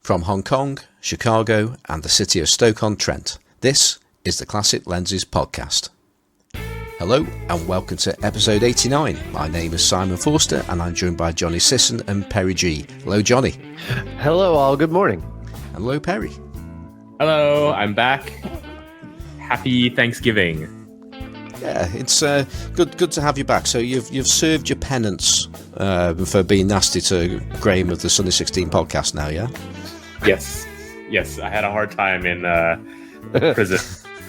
From Hong Kong, Chicago, and the city of Stoke-on-Trent, this is the Classic Lenses Podcast. Hello, and welcome to episode 89. My name is Simon Forster, and I'm joined by Johnny Sisson and Perry G. Hello, Johnny. Hello, all. Good morning. Hello, Perry. Hello, I'm back. Happy Thanksgiving. Yeah, it's good to have you back. So you've served your penance for being nasty to Graham of the Sunday 16 podcast now, yeah? Yes. I had a hard time in prison.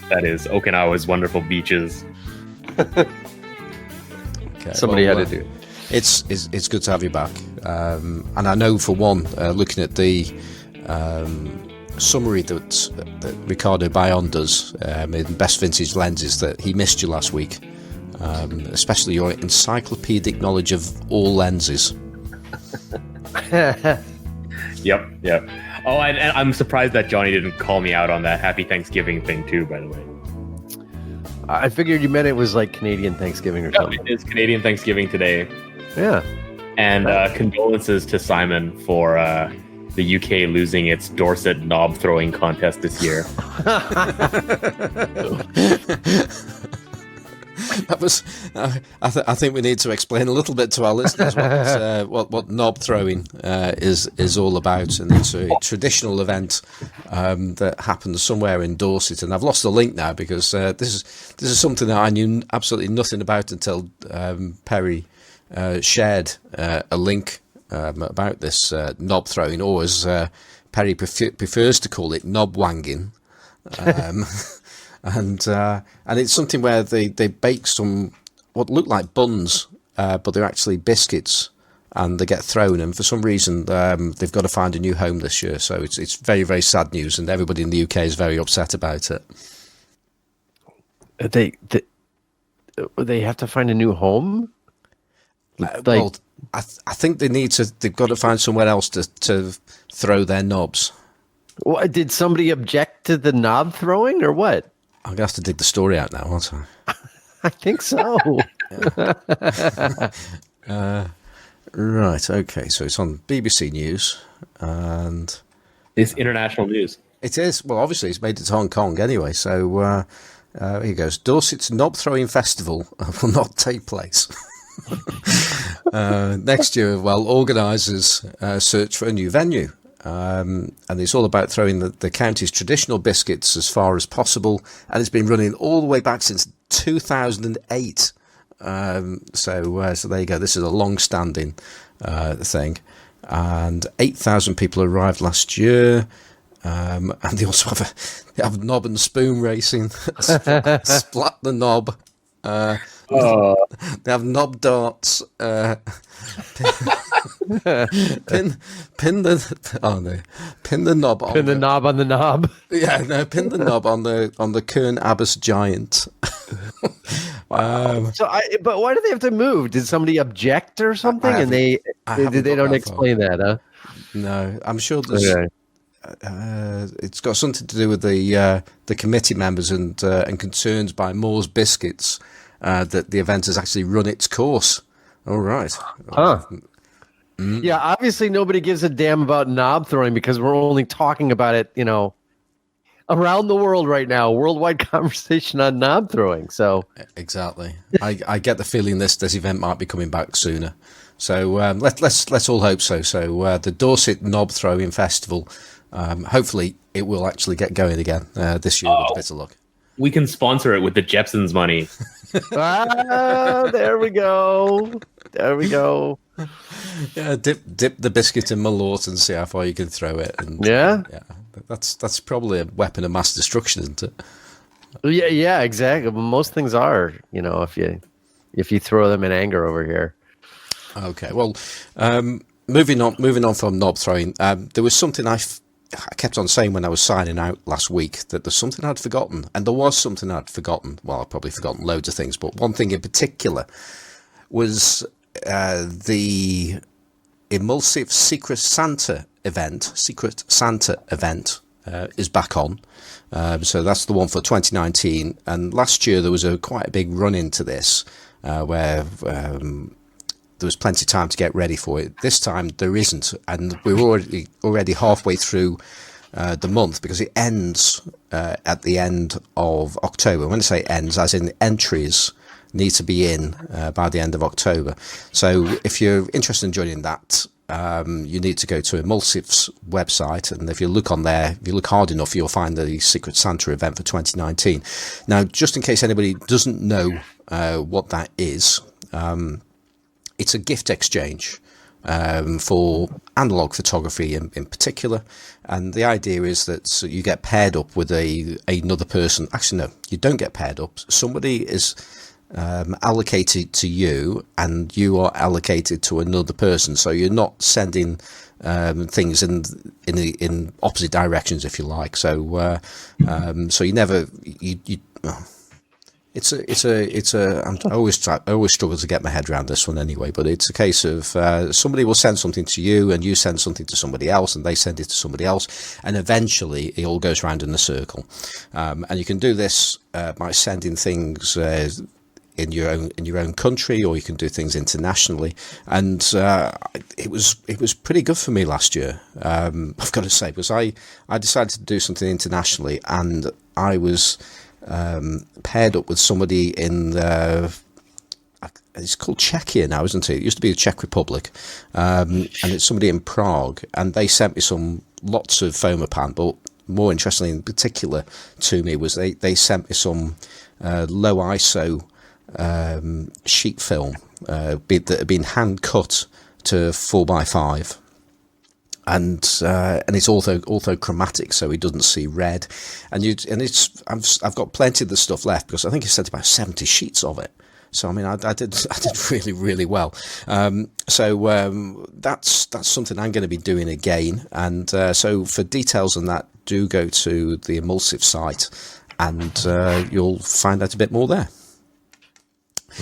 That is Okinawa's wonderful beaches. Okay, Somebody had to do it. It's good to have you back. And I know for one, looking at the summary that Ricardo Bayon does in Best Vintage Lenses, that he missed you last week, especially your encyclopedic knowledge of all lenses. Yep. Oh, and I'm surprised that Johnny didn't call me out on that Happy Thanksgiving thing too, by the way. I figured you meant it was like Canadian Thanksgiving or something. It is Canadian Thanksgiving today. Yeah. And condolences to Simon for the UK losing its Dorset knob throwing contest this year. That was. I think we need to explain a little bit to our listeners what knob throwing is all about, and it's a traditional event that happens somewhere in Dorset. And I've lost the link now because this is something that I knew absolutely nothing about until Perry shared a link about this knob throwing, or as Perry prefers to call it, knob wanging. And it's something where they bake some what look like buns, but they're actually biscuits, and they get thrown. And for some reason, they've got to find a new home this year. So it's very, very sad news, and everybody in the UK is very upset about it. They have to find a new home. Well, I think they've got to find somewhere else to throw their knobs. What, did somebody object to the knob throwing or what? I'm going to have to dig the story out now, aren't I? I think so. Right, okay. So it's on BBC News, and It's international news. it is. Well, obviously, it's made it to Hong Kong anyway. So here goes. Dorset's knob throwing festival will not take place next year. Well, organisers search for a new venue. And it's all about throwing the county's traditional biscuits as far as possible, and it's been running all the way back since 2008. So there you go. This is a long-standing thing, and 8,000 people arrived last year. And they also have knob and spoon racing, splat the knob. They have knob darts. Pin the knob on Pin the knob on the knob. Yeah, no, pin the knob on the Kern Abbas giant. But why do they have to move? Did somebody object or something? And they don't explain that, huh? No, I'm sure there's. Okay. It's got something to do with the committee members and concerns by Moore's Biscuits that the event has actually run its course. All right. Huh. Yeah, obviously nobody gives a damn about knob throwing because we're only talking about it, around the world right now. Worldwide conversation on knob throwing. So exactly, I get the feeling this event might be coming back sooner. So let's all hope so. So the Dorset Knob Throwing Festival, hopefully it will actually get going again this year with a bit of luck. We can sponsor it with the Jepsons money. There we go. Yeah, dip the biscuit in Malort and see how far you can throw it. And yeah, that's probably a weapon of mass destruction, isn't it? Yeah, exactly. Well, most things are, if you throw them in anger over here. Okay, well, moving on from knob throwing, there was something I kept on saying when I was signing out last week, that there's something I'd forgotten, and there was something I'd forgotten. Well, I've probably forgotten loads of things, but one thing in particular was the Emulsive Secret Santa event is back on. So that's the one for 2019. And last year there was quite a big run into this, where there there was plenty of time to get ready for it. This time there isn't, and we're already halfway through the month, because it ends at the end of October. When I say ends, as in entries need to be in by the end of October. So if you're interested in joining that, you need to go to Emulsive's website, and if you look on there, if you look hard enough, you'll find the Secret Santa event for 2019. Now, just in case anybody doesn't know what that is, it's a gift exchange for analog photography in particular, and the idea is that you get paired up with another person. Actually, no, you don't get paired up. Somebody is allocated to you, and you are allocated to another person. So you're not sending things in opposite directions, if you like. So so you never I always struggle to get my head around this one anyway, but it's a case of somebody will send something to you, and you send something to somebody else, and they send it to somebody else, and eventually it all goes round in a circle. And you can do this by sending things in your own country, or you can do things internationally. And it was pretty good for me last year, I've got to say, because I decided to do something internationally, and I was paired up with somebody in it's called Czechia now, isn't it? It used to be the Czech Republic, and it's somebody in Prague, and they sent me lots of fomapan, but more interestingly in particular to me was they sent me some low ISO sheet film that had been hand cut to 4x5, and it's orthochromatic, so it doesn't see red, I've got plenty of the stuff left, because I think he sent about 70 sheets of it. So I mean, I did really, really well. So that's something I'm going to be doing again. And so for details on that, do go to the Emulsive site, and you'll find out a bit more there.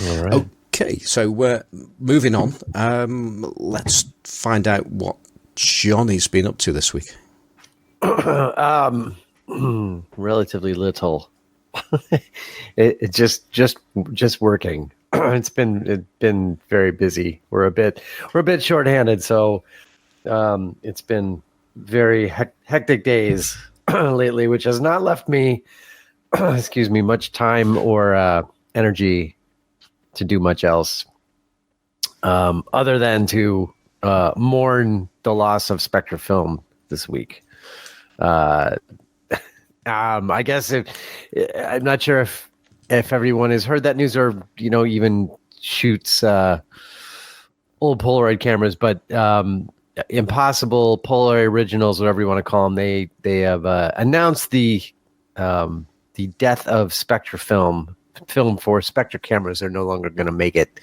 All right. Okay, so moving on. Let's find out what Johnny's been up to this week. Relatively little. it just working. It's been very busy. We're a bit shorthanded, so it's been very hectic days lately, which has not left me excuse me, much time or energy to do much else other than to mourn the loss of Spectra film this week. I guess I'm not sure if everyone has heard that news, or even shoots old Polaroid cameras, but Impossible Polaroid Originals, whatever you want to call them, they have announced the death of Spectra film for Spectra cameras. They're no longer going to make it.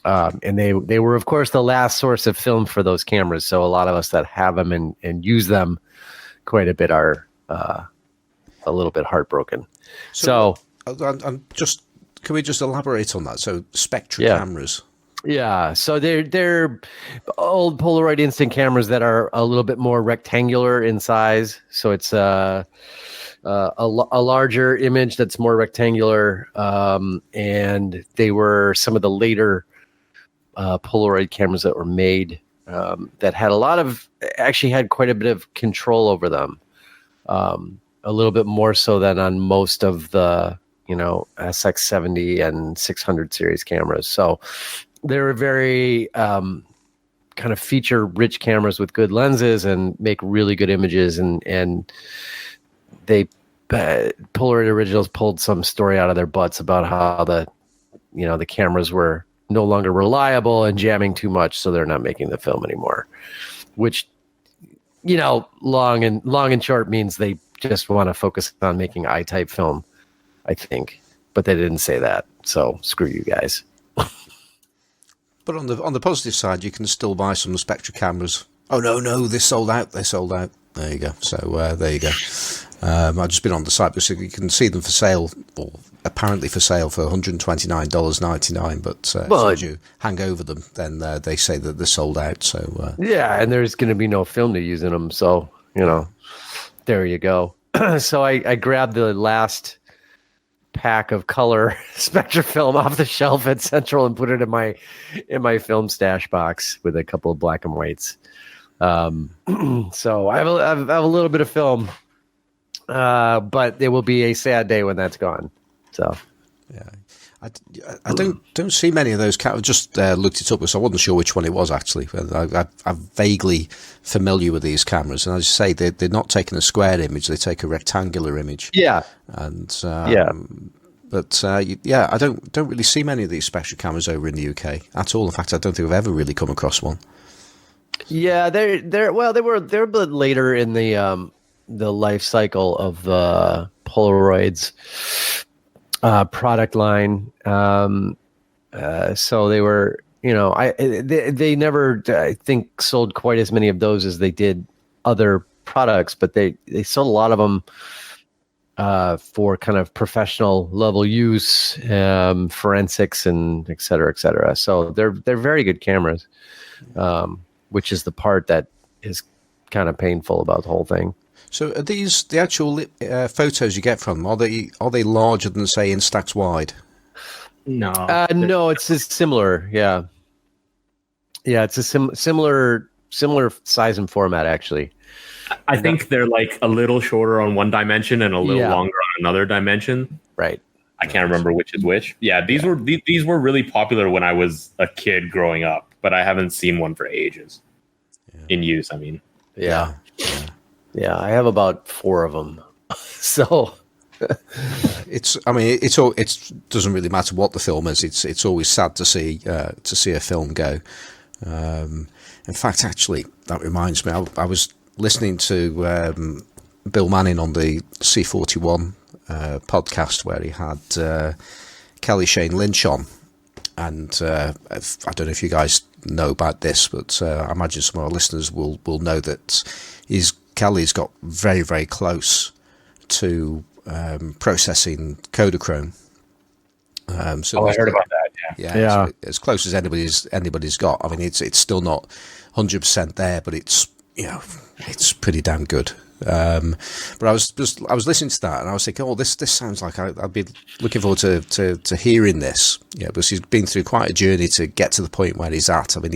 And they were, of course, the last source of film for those cameras. So a lot of us that have them and use them quite a bit are a little bit heartbroken. So I'm just, can we just elaborate on that? So Spectra cameras. Yeah, so they're old Polaroid instant cameras that are a little bit more rectangular in size. So it's a larger image that's more rectangular, and they were some of the later Polaroid cameras that were made that had actually had quite a bit of control over them, a little bit more so than on most of the SX70 and 600 series cameras. So they were very kind of feature-rich cameras with good lenses and make really good images, and they Polaroid Originals pulled some story out of their butts about how the cameras were no longer reliable and jamming too much, so they're not making the film anymore. Which, long and short means they just want to focus on making I-type film, I think. But they didn't say that, so screw you guys. But on the positive side, you can still buy some Spectra cameras. Oh no, they sold out. There you go. So there you go. I've just been on the site, so you can see them for sale, or apparently for sale, for $129.99. But as soon as you hang over them, then they say that they're sold out. So yeah, and there's going to be no film to use in them. So there you go. So I grabbed the last pack of color Spectra film off the shelf at Central and put it in my film stash box with a couple of black and whites. So I have a little bit of film, but there will be a sad day when that's gone. So yeah. I don't see many of those cameras. I just looked it up, so I wasn't sure which one it was actually. I'm vaguely familiar with these cameras, and as you say, they're not taking a square image; they take a rectangular image. Yeah, and but I don't really see many of these Spectra cameras over in the UK at all. In fact, I don't think I've ever really come across one. Yeah, they're a bit later in the life cycle of the Polaroids product line. So they were, they never, I think, sold quite as many of those as they did other products, but they sold a lot of them for kind of professional level use, forensics, and et cetera, et cetera. So they're very good cameras, which is the part that is kind of painful about the whole thing. So are these the actual photos you get from them? Are they larger than, say, Instax wide? No. No, it's similar. Yeah. Yeah, it's a similar size and format, actually. I think they're like a little shorter on one dimension and a little longer on another dimension. Right. I can't remember which is which. Yeah, these were really popular when I was a kid growing up, but I haven't seen one for ages. In use, I mean. Yeah. Yeah, I have about 4 of them. So it doesn't really matter what the film is. It's always sad to see a film go. In fact, actually, that reminds me. I was listening to Bill Manning on the C41 podcast where he had Kelly Shane Lynch on, and I don't know if you guys know about this, but I imagine some of our listeners will know that Kelly's got very, very close to processing Kodachrome. So I heard about that. Yeah. As close as anybody's got. I mean, it's still not 100% there, but it's it's pretty damn good. But I was listening to that and I was thinking, this sounds like I'd be looking forward to hearing this. Yeah, because he's been through quite a journey to get to the point where he's at. I mean,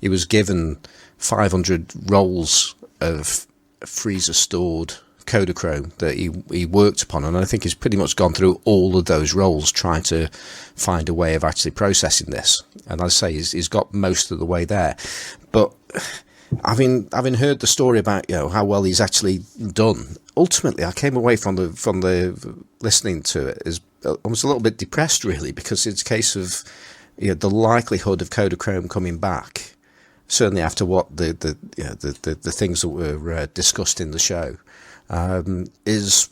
he was given 500 rolls of freezer stored Kodachrome that he worked upon, and I think he's pretty much gone through all of those rolls trying to find a way of actually processing this. And as I say, he's got most of the way there. But having heard the story about how well he's actually done, ultimately I came away from the listening to it as almost a little bit depressed, really, because it's a case of the likelihood of Kodachrome coming back. Certainly after what the things that were discussed in the show, it's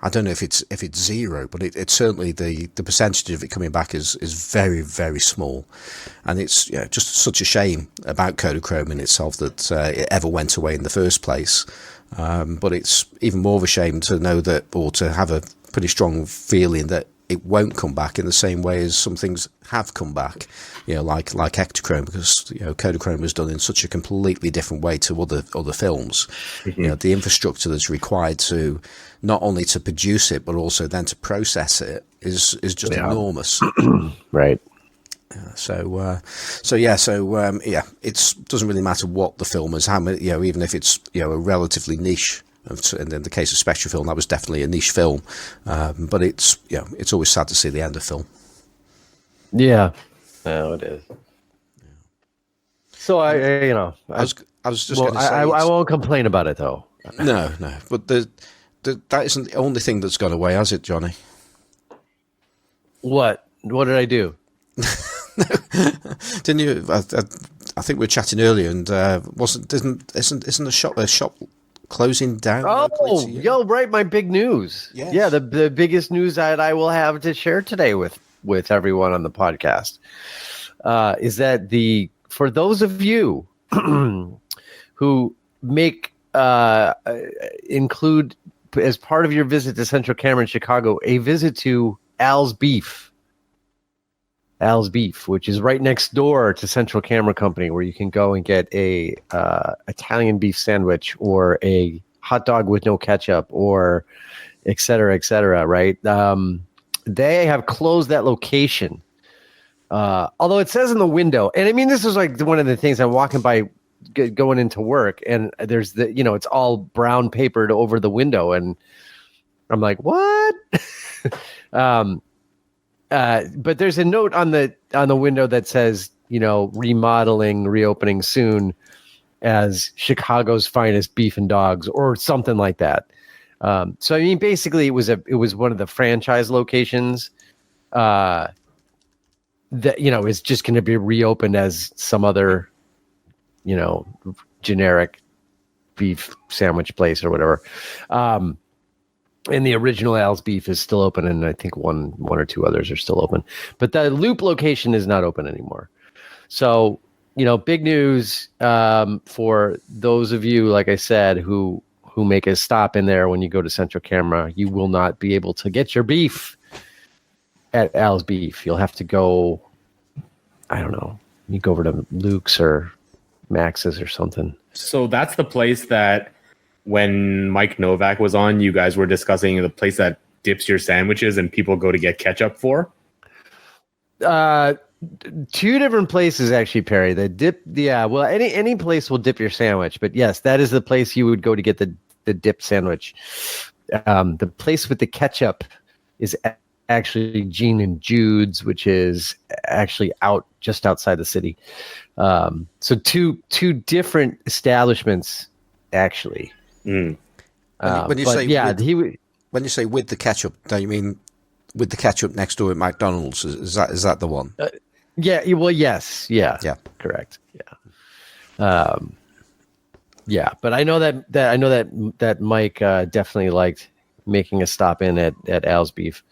I don't know if it's zero, but it's certainly the percentage of it coming back is very, very small, and it's just such a shame about Kodachrome in itself that it ever went away in the first place. But it's even more of a shame to know that, or to have a pretty strong feeling that it won't come back in the same way as some things have come back, like Ektachrome, because Kodachrome was done in such a completely different way to other films. Mm-hmm. The infrastructure that's required to not only to produce it but also then to process it is just enormous. Right. It doesn't really matter what the film is, how many, even if it's a relatively niche. And in the case of Spectra film, that was definitely a niche film, but it's always sad to see the end of film. Yeah, it is. So I was just going to say, I won't complain about it though. No, but that isn't the only thing that's gone away, has it, Johnny? What did I do? Didn't you? I think we were chatting earlier, and isn't a shop closing down? Oh, right, my big news. Yes. Yeah, the biggest news that I will have to share today with everyone on the podcast is that for those of you who include as part of your visit to Central Camera in Chicago a visit to Al's Beef, which is right next door to Central Camera Company, where you can go and get a Italian beef sandwich or a hot dog with no ketchup or et cetera, right? They have closed that location. Although it says in the window, and I mean, this is like one of the things I'm walking by going into work, and there's it's all brown papered over the window, and I'm like, what? But there's a note on the window that says, remodeling, reopening soon as Chicago's finest beef and dogs, or something like that. So I mean, basically, it was one of the franchise locations that is just going to be reopened as some other generic beef sandwich place or whatever. And the original Al's Beef is still open, and I think one or two others are still open. But the Loop location is not open anymore. So, big news for those of you, like I said, who make a stop in there when you go to Central Camera. You will not be able to get your beef at Al's Beef. You'll have to go, I don't know, you go over to Luke's or Max's or something. So that's the place that when Mike Novak was on, you guys were discussing the place that dips your sandwiches and people go to get ketchup for? Two different places, actually, Perry. The dip, well, any place will dip your sandwich, but yes, that is the place you would go to get the dip sandwich. The place with the ketchup is actually Gene and Jude's, which is actually just outside the city. So two different establishments, actually. When you say with the ketchup, don't you mean with the ketchup next door at McDonald's? Is that the one? Yeah. Well, yes. Yeah. Correct. Yeah. Yeah. But I know that Mike definitely liked making a stop in at Al's Beef.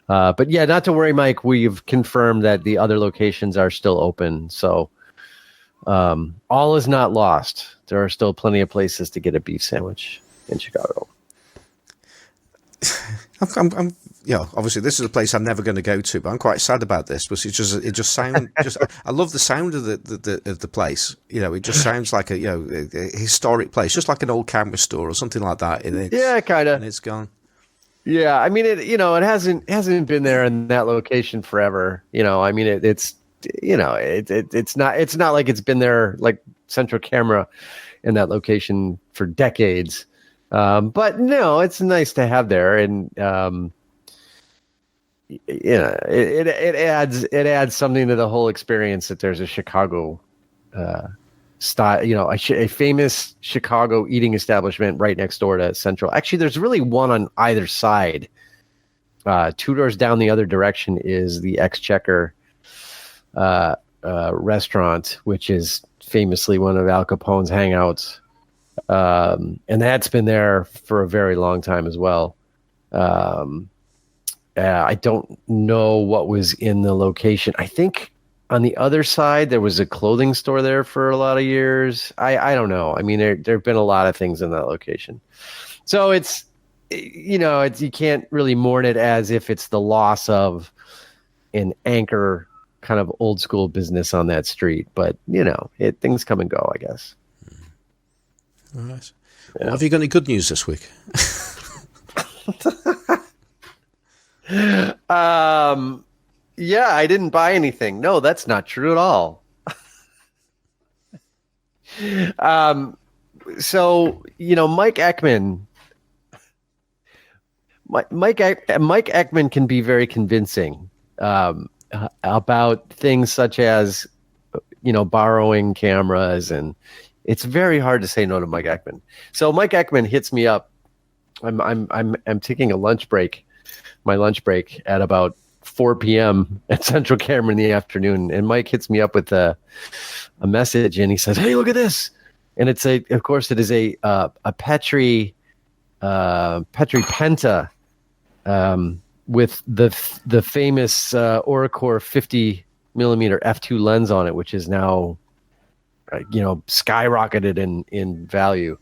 But yeah, not to worry, Mike. We've confirmed that the other locations are still open. So all is not lost. There are still plenty of places to get a beef sandwich in Chicago. Obviously this is a place I'm never going to go to, but I'm quite sad about this because it just sounds I love the sound of the place. It just sounds like a historic place, just like an old camera store or something like that. Yeah, kind of. And it's gone. Yeah, I mean, it hasn't been there in that location forever. I mean, it's not like it's been there like Central Camera in that location for decades. But no, it's nice to have there, and it adds something to the whole experience that there's a Chicago style, a famous Chicago eating establishment right next door to Central. Actually, there's really one on either side. 2 doors down the other direction is the Exchequer restaurant, which is famously one of Al Capone's hangouts. And that's been there for a very long time as well. I don't know what was in the location. I think on the other side, there was a clothing store there for a lot of years. I don't know. I mean, there have been a lot of things in that location. So it's you can't really mourn it as if it's the loss of an anchor kind of old school business on that street. But, things come and go, I guess. All right. Yeah. Well, have you got any good news this week? Yeah, I didn't buy anything. No, that's not true at all. So, Mike Ekman. Mike Ekman can be very convincing about things such as, borrowing cameras, and it's very hard to say no to Mike Ekman. So Mike Ekman hits me up. I'm taking a lunch break, my lunch break at about 4 p.m. at Central Camera in the afternoon, and Mike hits me up with a message, and he says, "Hey, look at this!" And it is a Petri Penta with the famous Oracore 50 millimeter f2 lens on it, which is now skyrocketed in value.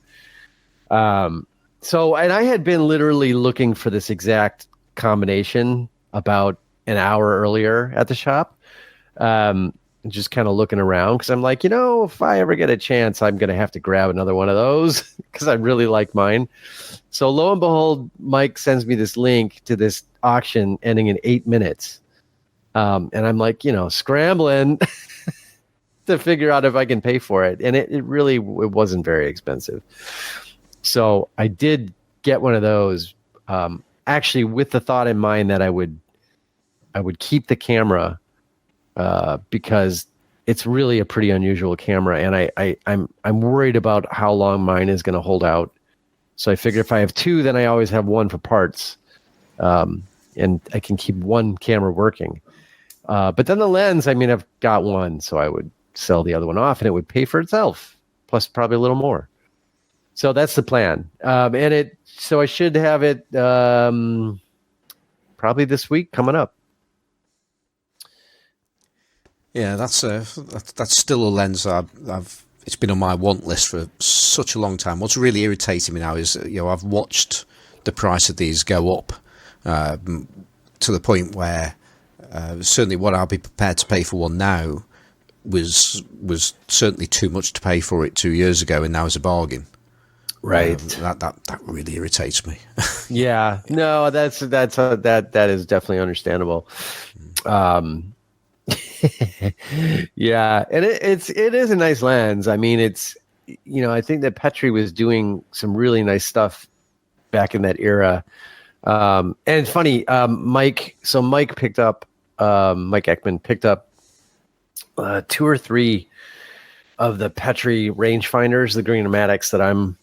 So, and I had been literally looking for this exact combination about an hour earlier at the shop. and just kind of looking around because I'm like, if I ever get a chance, I'm going to have to grab another one of those because I really like mine. So lo and behold, Mike sends me this link to this auction ending in 8 minutes. And I'm like, scrambling to figure out if I can pay for it. And it wasn't very expensive. So I did get one of those, actually with the thought in mind that I would keep the camera, because it's really a pretty unusual camera. And I'm worried about how long mine is going to hold out. So I figured if I have two, then I always have one for parts. And I can keep one camera working. But then the lens, I've got one, so I would sell the other one off and it would pay for itself, plus probably a little more. So that's the plan. So I should have it probably this week coming up. Yeah, that's still a lens it's been on my want list for such a long time. What's really irritating me now is, I've watched the price of these go up to the point where certainly what I'll be prepared to pay for one now was certainly too much to pay for it 2 years ago, and now is a bargain. Right. That really irritates me. Yeah. No, that is definitely understandable. Yeah, and it is a nice lens. I think that Petri was doing some really nice stuff back in that era. And it's funny, Mike Ekman picked up 2 or 3 of the Petri rangefinders, the green-o-matics that I'm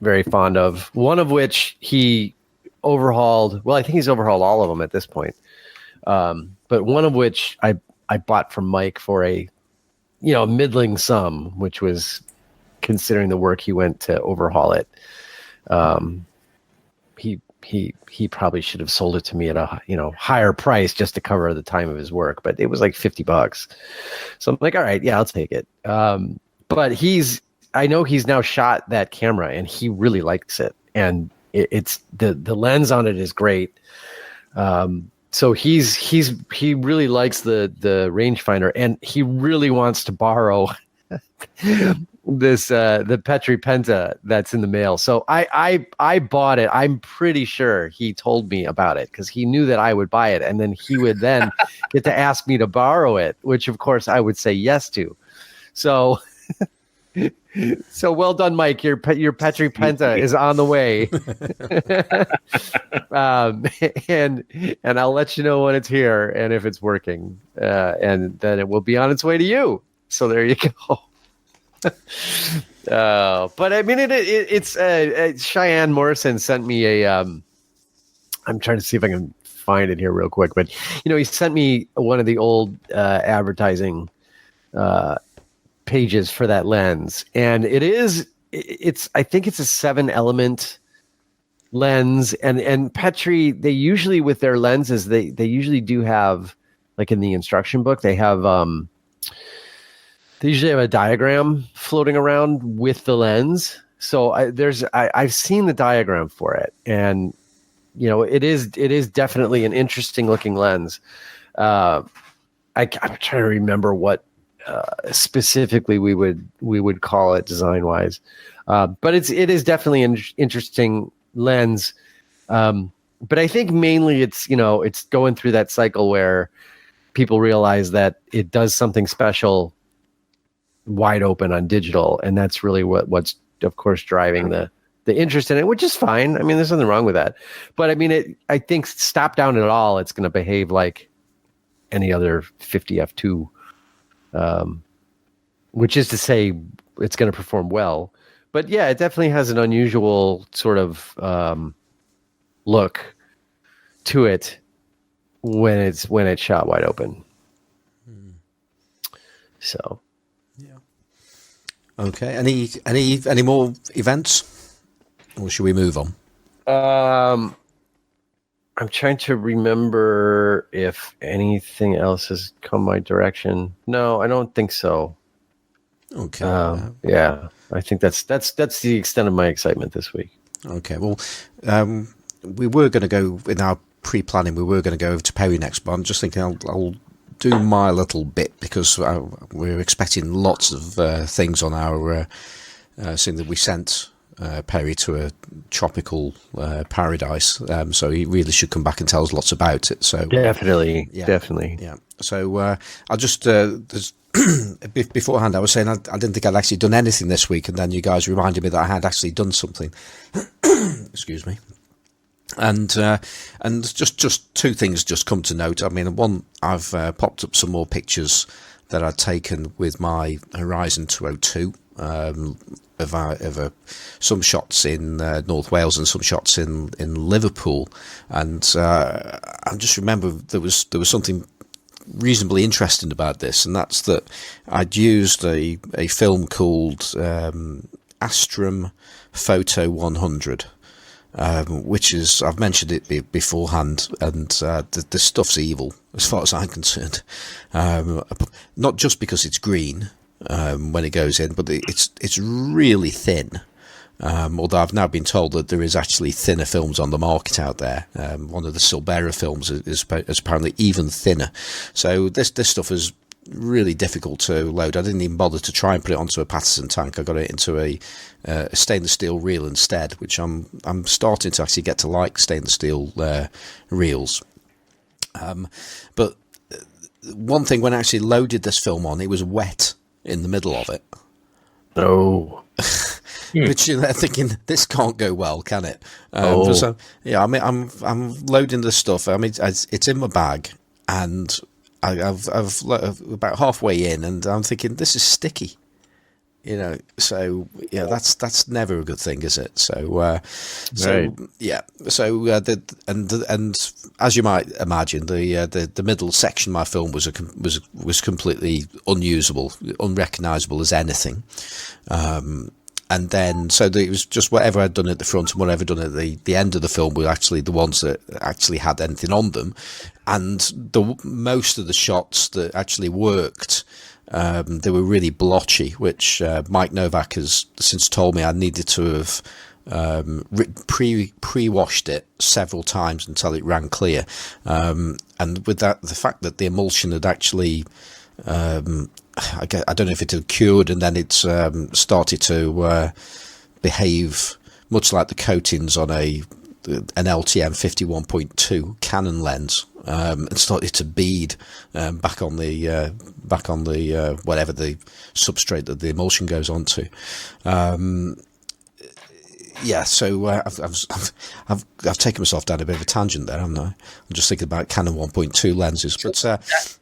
very fond of. One of which he overhauled. Well, I think he's overhauled all of them at this point. But one of which I bought from Mike for a middling sum, which was considering the work he went to overhaul it. He probably should have sold it to me at a higher price just to cover the time of his work, but it was like $50. So I'm like, all right, yeah, I'll take it. But I know he's now shot that camera and he really likes it, and it's the lens on it is great. So he really likes the rangefinder, and he really wants to borrow this the Petri Penta that's in the mail. So I bought it. I'm pretty sure he told me about it because he knew that I would buy it, and then he would then get to ask me to borrow it, which of course I would say yes to. So so well done, Mike. Your Petri Penta is on the way. And I'll let you know when it's here and if it's working, and then it will be on its way to you. So there you go. But it's Cheyenne Morrison sent me a. I'm trying to see if I can find it here real quick, but he sent me one of the old advertising pages for that lens, and I think it's a 7-element lens, and Petri, they usually with their lenses they usually do have, like in the instruction book, they usually have a diagram floating around with the lens. So I've seen the diagram for it, and it is definitely an interesting looking lens. I'm trying to remember what specifically we would call it design wise, but it is definitely an interesting lens. But I think mainly it's going through that cycle where people realize that it does something special wide open on digital, and that's really what's of course driving the interest in it, which is fine. There's nothing wrong with that, but I think stop down at all, it's going to behave like any other 50 f2. Which is to say it's going to perform well, but yeah, it definitely has an unusual sort of look to it when it's shot wide open. So, yeah. Okay. Any more events, or should we move on? I'm trying to remember if anything else has come my direction. No, I don't think so. Okay. Yeah, I think that's the extent of my excitement this week. Okay. Well, we were going to go in our pre-planning. We were going to go over to Perry next, but I'm just thinking I'll do my little bit because we're expecting lots of things on our seeing that we sent Perry to a tropical paradise, so he really should come back and tell us lots about it. So definitely. Yeah. So I'll just beforehand I was saying I didn't think I'd actually done anything this week, and then you guys reminded me that I had actually done something. Excuse me. And just two things just come to note. I mean, one, I've popped up some more pictures that I'd taken with my Horizon 202. Of some shots in North Wales and some shots in Liverpool, and I just remember there was something reasonably interesting about this, and that's that I'd used a film called Astrum Photo 100, which is, I've mentioned it beforehand, and the stuff's evil as far as I'm concerned. Not just because it's green when it goes in, but it's really thin. Although I've now been told that there is actually thinner films on the market out there. One of the Silbera films is apparently even thinner. So this stuff is really difficult to load. I didn't even bother to try and put it onto a Patterson tank. I got it into a stainless steel reel instead, which I'm starting to actually get to like stainless steel reels. But one thing, when I actually loaded this film on, it was wet in the middle of it. Oh. Which they're thinking, this can't go well, can it? So, yeah, I mean, I'm loading the stuff. I mean, it's in my bag, and I've about halfway in, and I'm thinking, this is sticky. So yeah, that's never a good thing, is it? So yeah, so and as you might imagine, the middle section of my film was completely unusable, unrecognisable as anything. And then, so it was just whatever I'd done at the front and whatever I'd done at the end of the film were actually the ones that actually had anything on them. And most of the shots that actually worked, they were really blotchy, which Mike Novak has since told me I needed to have pre-washed it several times until it ran clear. And with that, the fact that the emulsion had actually... I don't know if it had cured and then it's started to behave much like the coatings on an LTM 51.2 Canon lens, and started to bead back on the whatever the substrate that the emulsion goes onto. Yeah, so I've taken myself down a bit of a tangent there, haven't I? I'm just thinking about Canon 1.2 lenses, but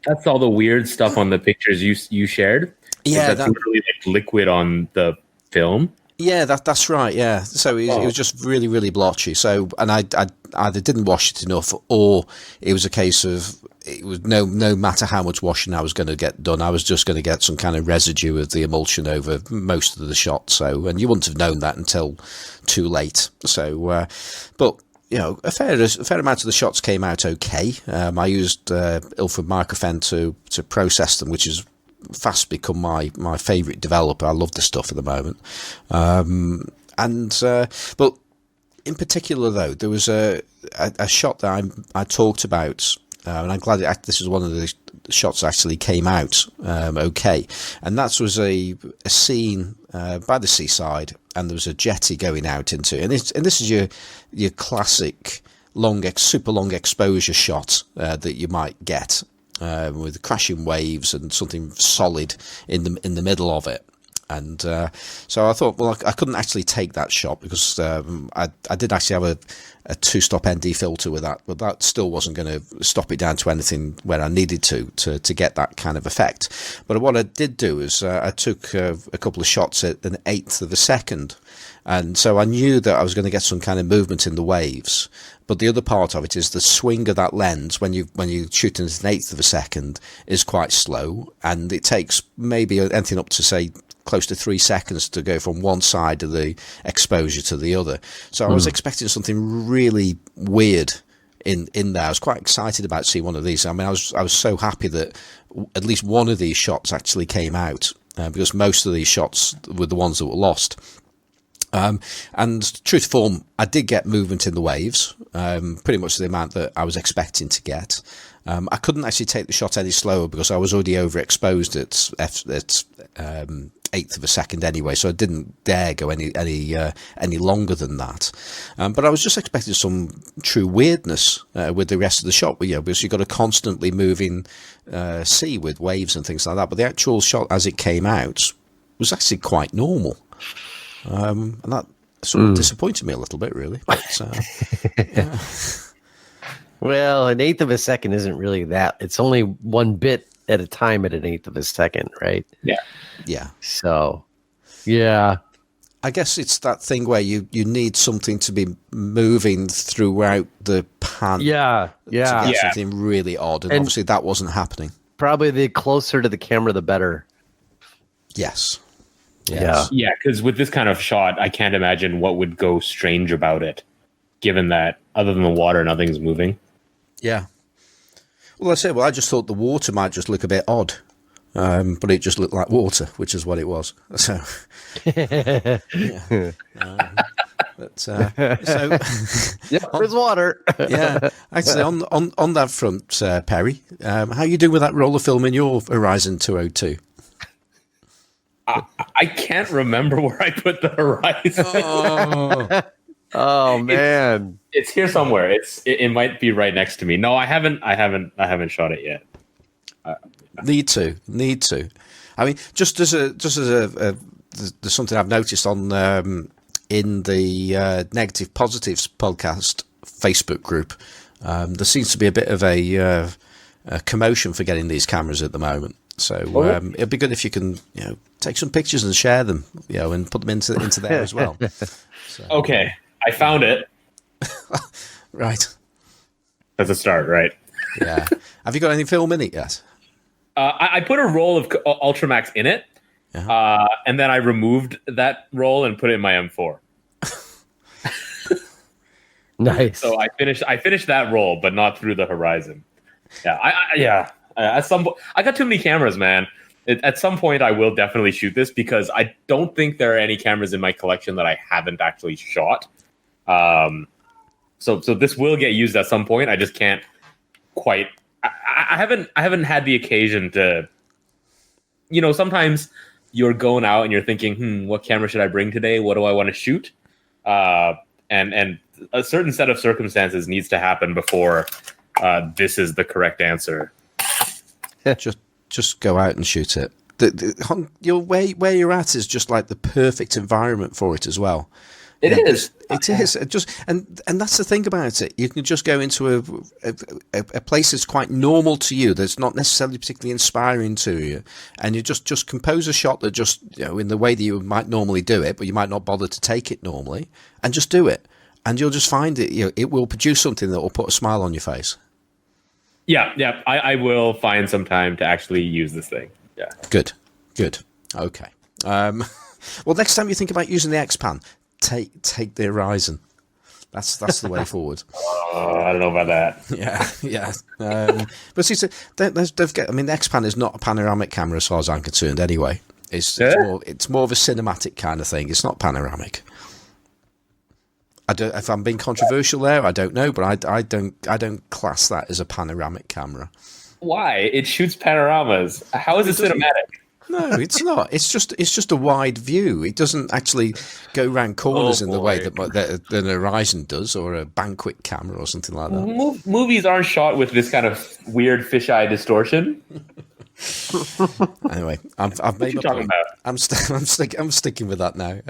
that's all the weird stuff on the pictures you shared. Yeah, that's literally like liquid on the film. Yeah, that's right. Yeah, so it was just really, really blotchy. So, and I either didn't wash it enough, or it was a case of it was no matter how much washing I was going to get done, I was just going to get some kind of residue of the emulsion over most of the shot. So, and you wouldn't have known that until too late. So, but a fair amount of the shots came out okay. I used Ilford Microfen to process them, which has fast become my favourite developer. I love the stuff at the moment. But in particular, though, there was a shot that I talked about. And I'm glad this is one of the shots that actually came out okay. And that was a scene by the seaside, and there was a jetty going out into it. And this is your classic super long exposure shot that you might get with crashing waves and something solid in the middle of it. And so I thought, well, I couldn't actually take that shot because I did actually have a two-stop ND filter with that, but that still wasn't going to stop it down to anything where I needed to get that kind of effect. But what I did do is I took a couple of shots at an eighth of a second, and so I knew that I was going to get some kind of movement in the waves. But the other part of it is the swing of that lens when you shoot in an eighth of a second is quite slow, and it takes maybe anything up to, say, close to 3 seconds to go from one side of the exposure to the other. So I was expecting something really weird in there. I was quite excited about seeing one of these. I mean, I was so happy that at least one of these shots actually came out, because most of these shots were the ones that were lost. And true to form, I did get movement in the waves, pretty much the amount that I was expecting to get. I couldn't actually take the shot any slower because I was already overexposed at eighth of a second anyway, so I didn't dare go any longer than that. But I was just expecting some true weirdness with the rest of the shot, because you've got a constantly moving sea with waves and things like that. But the actual shot as it came out was actually quite normal, and that sort of disappointed me a little bit, really. But, yeah. Well, an eighth of a second isn't really that. It's only one bit at a time at an eighth of a second, right? Yeah. Yeah. So, yeah. I guess it's that thing where you need something to be moving throughout the pan. Yeah. To get something really odd. And obviously that wasn't happening. Probably the closer to the camera, the better. Yes. Yeah. Yeah, because with this kind of shot, I can't imagine what would go strange about it, given that other than the water, nothing's moving. Yeah. Well, I just thought the water might just look a bit odd, but it just looked like water, which is what it was. So, yeah. There's water. Yeah. Actually, on that front, Perry, how you doing with that roll of film in your Horizon 202? I can't remember where I put the Horizon. Oh man, it's here somewhere. It might be right next to me. No, I haven't shot it yet. Need to. I mean, just as there's something I've noticed on in the Negative Positives podcast Facebook group. There seems to be a bit of a commotion for getting these cameras at the moment. So it'd be good if you can, take some pictures and share them, and put them into there as well. So. Okay, I found it. Right. That's a start, right? Yeah. Have you got any film in it yet? I put a roll of Ultramax in it, and then I removed that roll and put it in my M4. Nice. So I finished that roll, but not through the Horizon. Yeah, at some point, I got too many cameras, man. At some point, I will definitely shoot this because I don't think there are any cameras in my collection that I haven't actually shot. So this will get used at some point. I just can't quite. I haven't had the occasion to. Sometimes you're going out and you're thinking, what camera should I bring today? What do I want to shoot? And a certain set of circumstances needs to happen before this is the correct answer. Just go out and shoot it. Where you're at is just like the perfect environment for it as well. It is. It is. And that's the thing about it. You can just go into a place that's quite normal to you, that's not necessarily particularly inspiring to you, and you just compose a shot that just in the way that you might normally do it, but you might not bother to take it normally, and just do it, and you'll just find it. It will produce something that will put a smile on your face. Yeah. I will find some time to actually use this thing. Yeah. Good. Okay. Well, next time you think about using the X-Pan, take the Horizon. That's the way forward. I don't know about that. Yeah. But see, the X-Pan is not a panoramic camera as far as I'm concerned. Anyway, it's more of a cinematic kind of thing. It's not panoramic. If I'm being controversial there, I don't know, but I don't class that as a panoramic camera. Why? It shoots panoramas. How is it cinematic? No, it's not. It's just a wide view. It doesn't actually go around corners in the way that an Horizon does, or a banquet camera or something like that. Movies aren't shot with this kind of weird fisheye distortion. Anyway, I've made my point. I'm sticking with that now.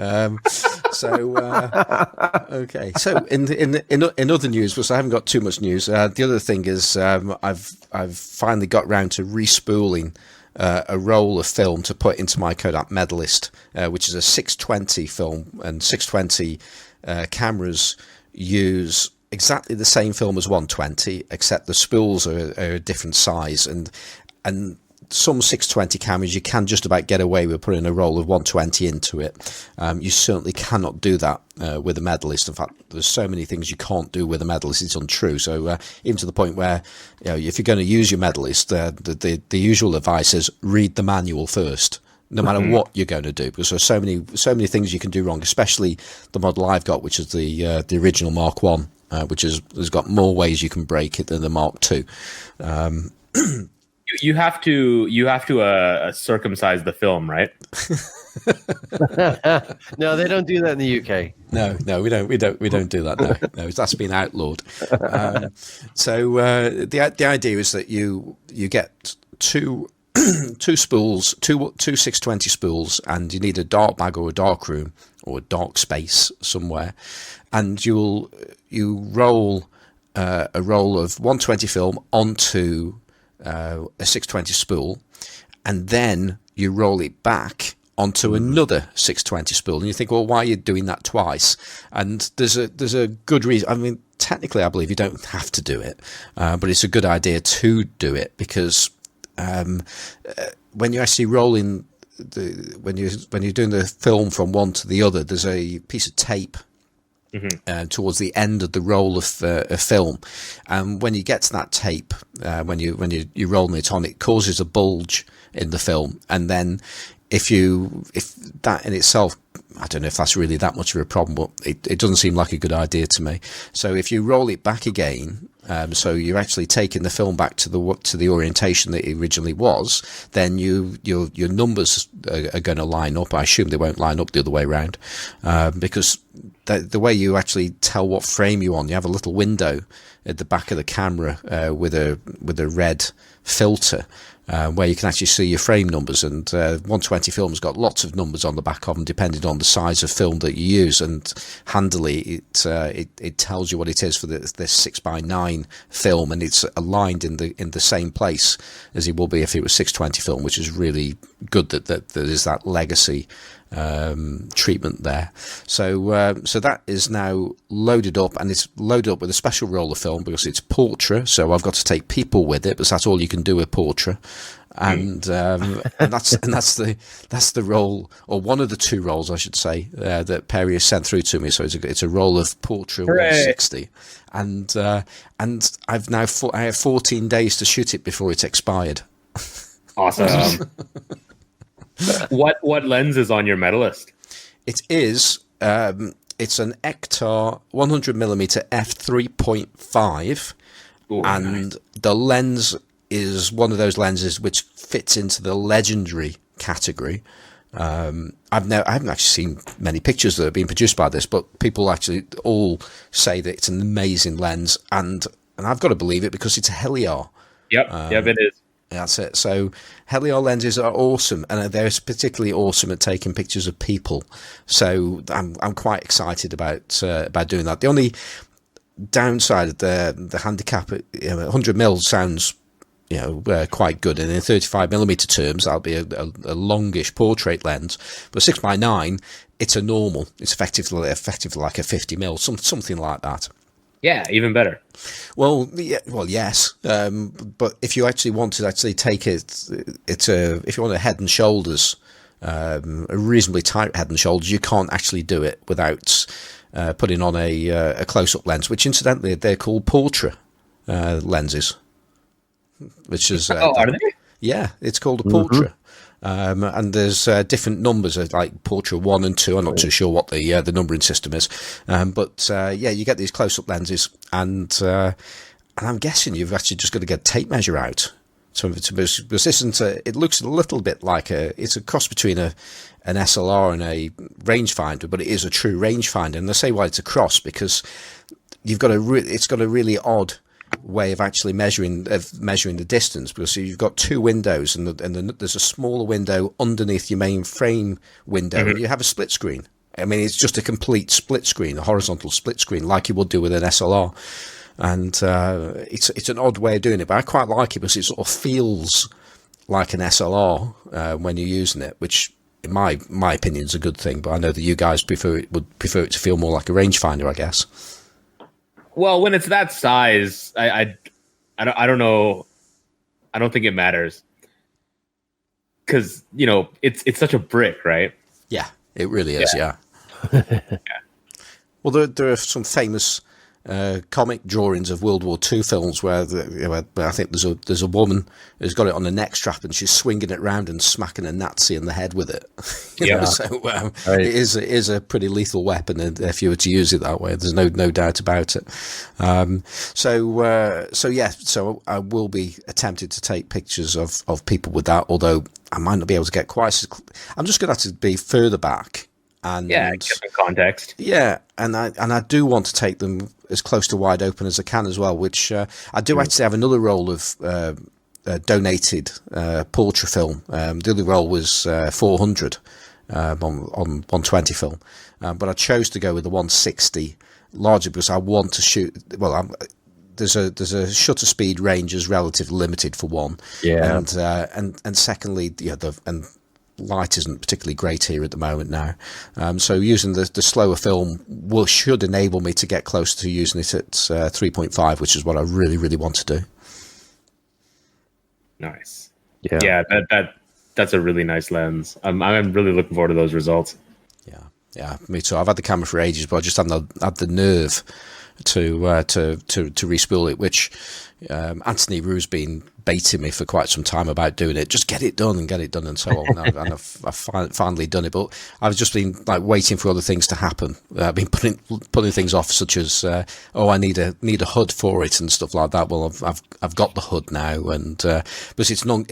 Okay. So in other news, because I haven't got too much news. The other thing is I've finally got round to respooling a roll of film to put into my Kodak Medalist, which is a 620 film, and 620 cameras use exactly the same film as 120, except the spools are a different size, and some 620 cameras you can just about get away with putting a roll of 120 into it. You certainly cannot do that with a Medalist. In fact, there's so many things you can't do with a Medalist, it's untrue. So even to the point where, if you're going to use your Medalist, the usual advice is read the manual first, no matter what you're going to do, because there's so many things you can do wrong, especially the model I've got, which is the original Mark 1 which has got more ways you can break it than the Mark II. You have to circumcise the film, right? No, they don't do that in the UK. No, we don't do that. No, that's been outlawed. So the idea is that you get two spools, two 620 spools, and you need a dark bag or a dark room or a dark space somewhere, and you roll a roll of 120 film onto a 620 spool, and then you roll it back onto another 620 spool, and you think, well, why are you doing that twice? And there's a good reason. I mean, technically, I believe you don't have to do it, but it's a good idea to do it, because when you're actually rolling when you're doing the film from one to the other, there's a piece of tape towards the end of the roll of film, and when you get to that tape, when you're rolling it on, it causes a bulge in the film, and then if that in itself, I don't know if that's really that much of a problem, but it doesn't seem like a good idea to me. So if you roll it back again, so you're actually taking the film back to the orientation that it originally was, then your numbers are going to line up. I assume they won't line up the other way around, because the way you actually tell what frame you're on, you have a little window at the back of the camera with a red filter, where you can actually see your frame numbers, and 120 film's got lots of numbers on the back of them depending on the size of film that you use, and handily it tells you what it is for this 6x9 film, and it's aligned in the same place as it will be if it was 620 film, which is really good that there is that legacy treatment there. So that is now loaded up, and it's loaded up with a special roll of film because it's portrait, so I've got to take people with it, because that's all you can do with portrait. And that's the roll, or one of the two rolls, I should say, that Perry has sent through to me. So it's a roll of portrait 160, and I have 14 days to shoot it before it's expired. Awesome. What lens is on your Medalist? It is. It's an Ektar 100mm f3.5, and nice. The lens is one of those lenses which fits into the legendary category. I haven't actually seen many pictures that have been produced by this, but people actually all say that it's an amazing lens, and I've got to believe it because it's a Heliar. Yep, it is. That's it. So Heliar lenses are awesome, and they're particularly awesome at taking pictures of people. So I'm quite excited about doing that. The only downside of the handicap, 100mm sounds quite good, and in 35mm terms, that'll be a longish portrait lens. But 6x9, it's a normal. It's effectively like a 50mm, something like that. Yeah, even better. Well, yes. But if you actually want to take it, if you want a Head and Shoulders, a reasonably tight Head and Shoulders, you can't actually do it without putting on a close-up lens, which incidentally they're called portrait lenses. Which is are they? Yeah, it's called a portrait. And there's different numbers, like portrait 1 and 2. I'm not too sure what the numbering system is, but you get these close-up lenses, and I'm guessing you've actually just got to get a tape measure out it looks a little bit like it's a cross between an SLR and a rangefinder, but it is a true rangefinder. And they say why it's a cross, because it's got a really odd way of actually measuring the distance, because you've got two windows, and there's a smaller window underneath your main frame window, and you have a split screen. I mean, it's just a complete split screen, a horizontal split screen, like you would do with an SLR. And it's an odd way of doing it, but I quite like it because it sort of feels like an SLR when you're using it, which in my opinion is a good thing. But I know that you guys would prefer it to feel more like a rangefinder, I guess. Well, when it's that size, I don't know. I don't think it matters, because it's such a brick, right? Yeah, it really is. Yeah. Yeah. Well, there are some famous comic drawings of World War II films where I think there's a woman who's got it on a neck strap and she's swinging it around and smacking a Nazi in the head with it. So right. it is a pretty lethal weapon if you were to use it that way. There's no doubt about it. So I will be attempted to take pictures of people with that, although I might not be able to get quite. I'm just going to have to be further back. And get some context. Yeah, and I do want to take them as close to wide open as I can as well, which I do actually have another roll of donated portrait film. The other roll was 400 on 120 film, but I chose to go with the 160 larger because I want to shoot. Well, there's a shutter speed range is relatively limited for one, and secondly, light isn't particularly great here at the moment now, so using the slower film should enable me to get close to using it at 3.5, which is what I really want to do. Nice. That's a really nice lens. I'm really looking forward to those results. Yeah, me too. I've had the camera for ages, but I just haven't had the nerve to respool it, which Anthony Rue's been baiting me for quite some time about doing it. Just get it done and so on. and I've finally done it, but I've just been like waiting for other things to happen. I've been putting things off, such as I need a HUD for it and stuff like that. Well, I've got the HUD now, and but I'm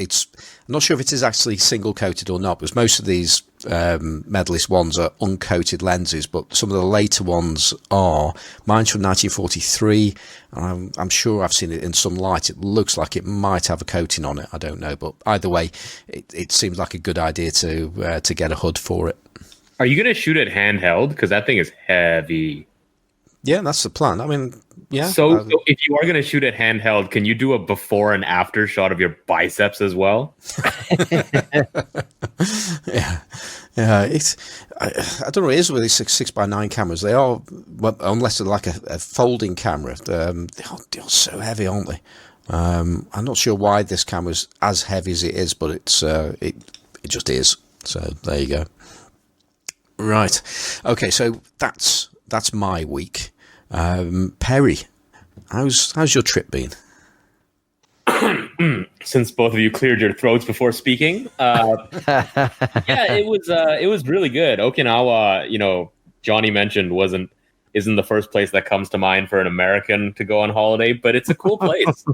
not sure if it is actually single coated or not, because most of these Medalist ones are uncoated lenses, but some of the later ones are. Mine's from 1943. I'm sure I've seen it in some light. It looks like it might have a coating on it. I don't know, but either way, it seems like a good idea to get a HUD for it. Are you going to shoot it handheld? Because that thing is heavy. Yeah, that's the plan. I mean, yeah. So if you are going to shoot it handheld, can you do a before and after shot of your biceps as well? Yeah. I don't know what it is with these 6x9 cameras. They are, unless they're like a folding camera, they're so heavy, aren't they? I'm not sure why this camera's as heavy as it is, but it just is. So there you go. Right. Okay. So that's my week. Perry, how's your trip been? Since both of you cleared your throats before speaking, it was really good. Okinawa, Johnny mentioned isn't the first place that comes to mind for an American to go on holiday, but it's a cool place.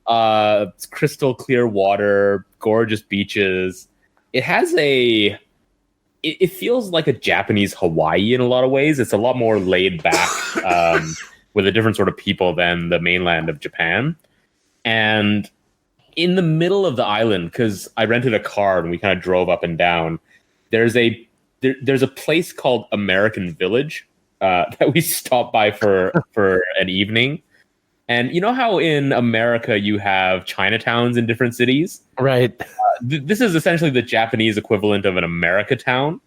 It's crystal clear water, gorgeous beaches. It has it feels like a Japanese Hawaii in a lot of ways. It's a lot more laid back, with a different sort of people than the mainland of Japan. And in the middle of the island, because I rented a car and we kind of drove up and down, there's a place called American Village that we stopped by for an evening. And you know how in America you have Chinatowns in different cities? Right. This is essentially the Japanese equivalent of an America town.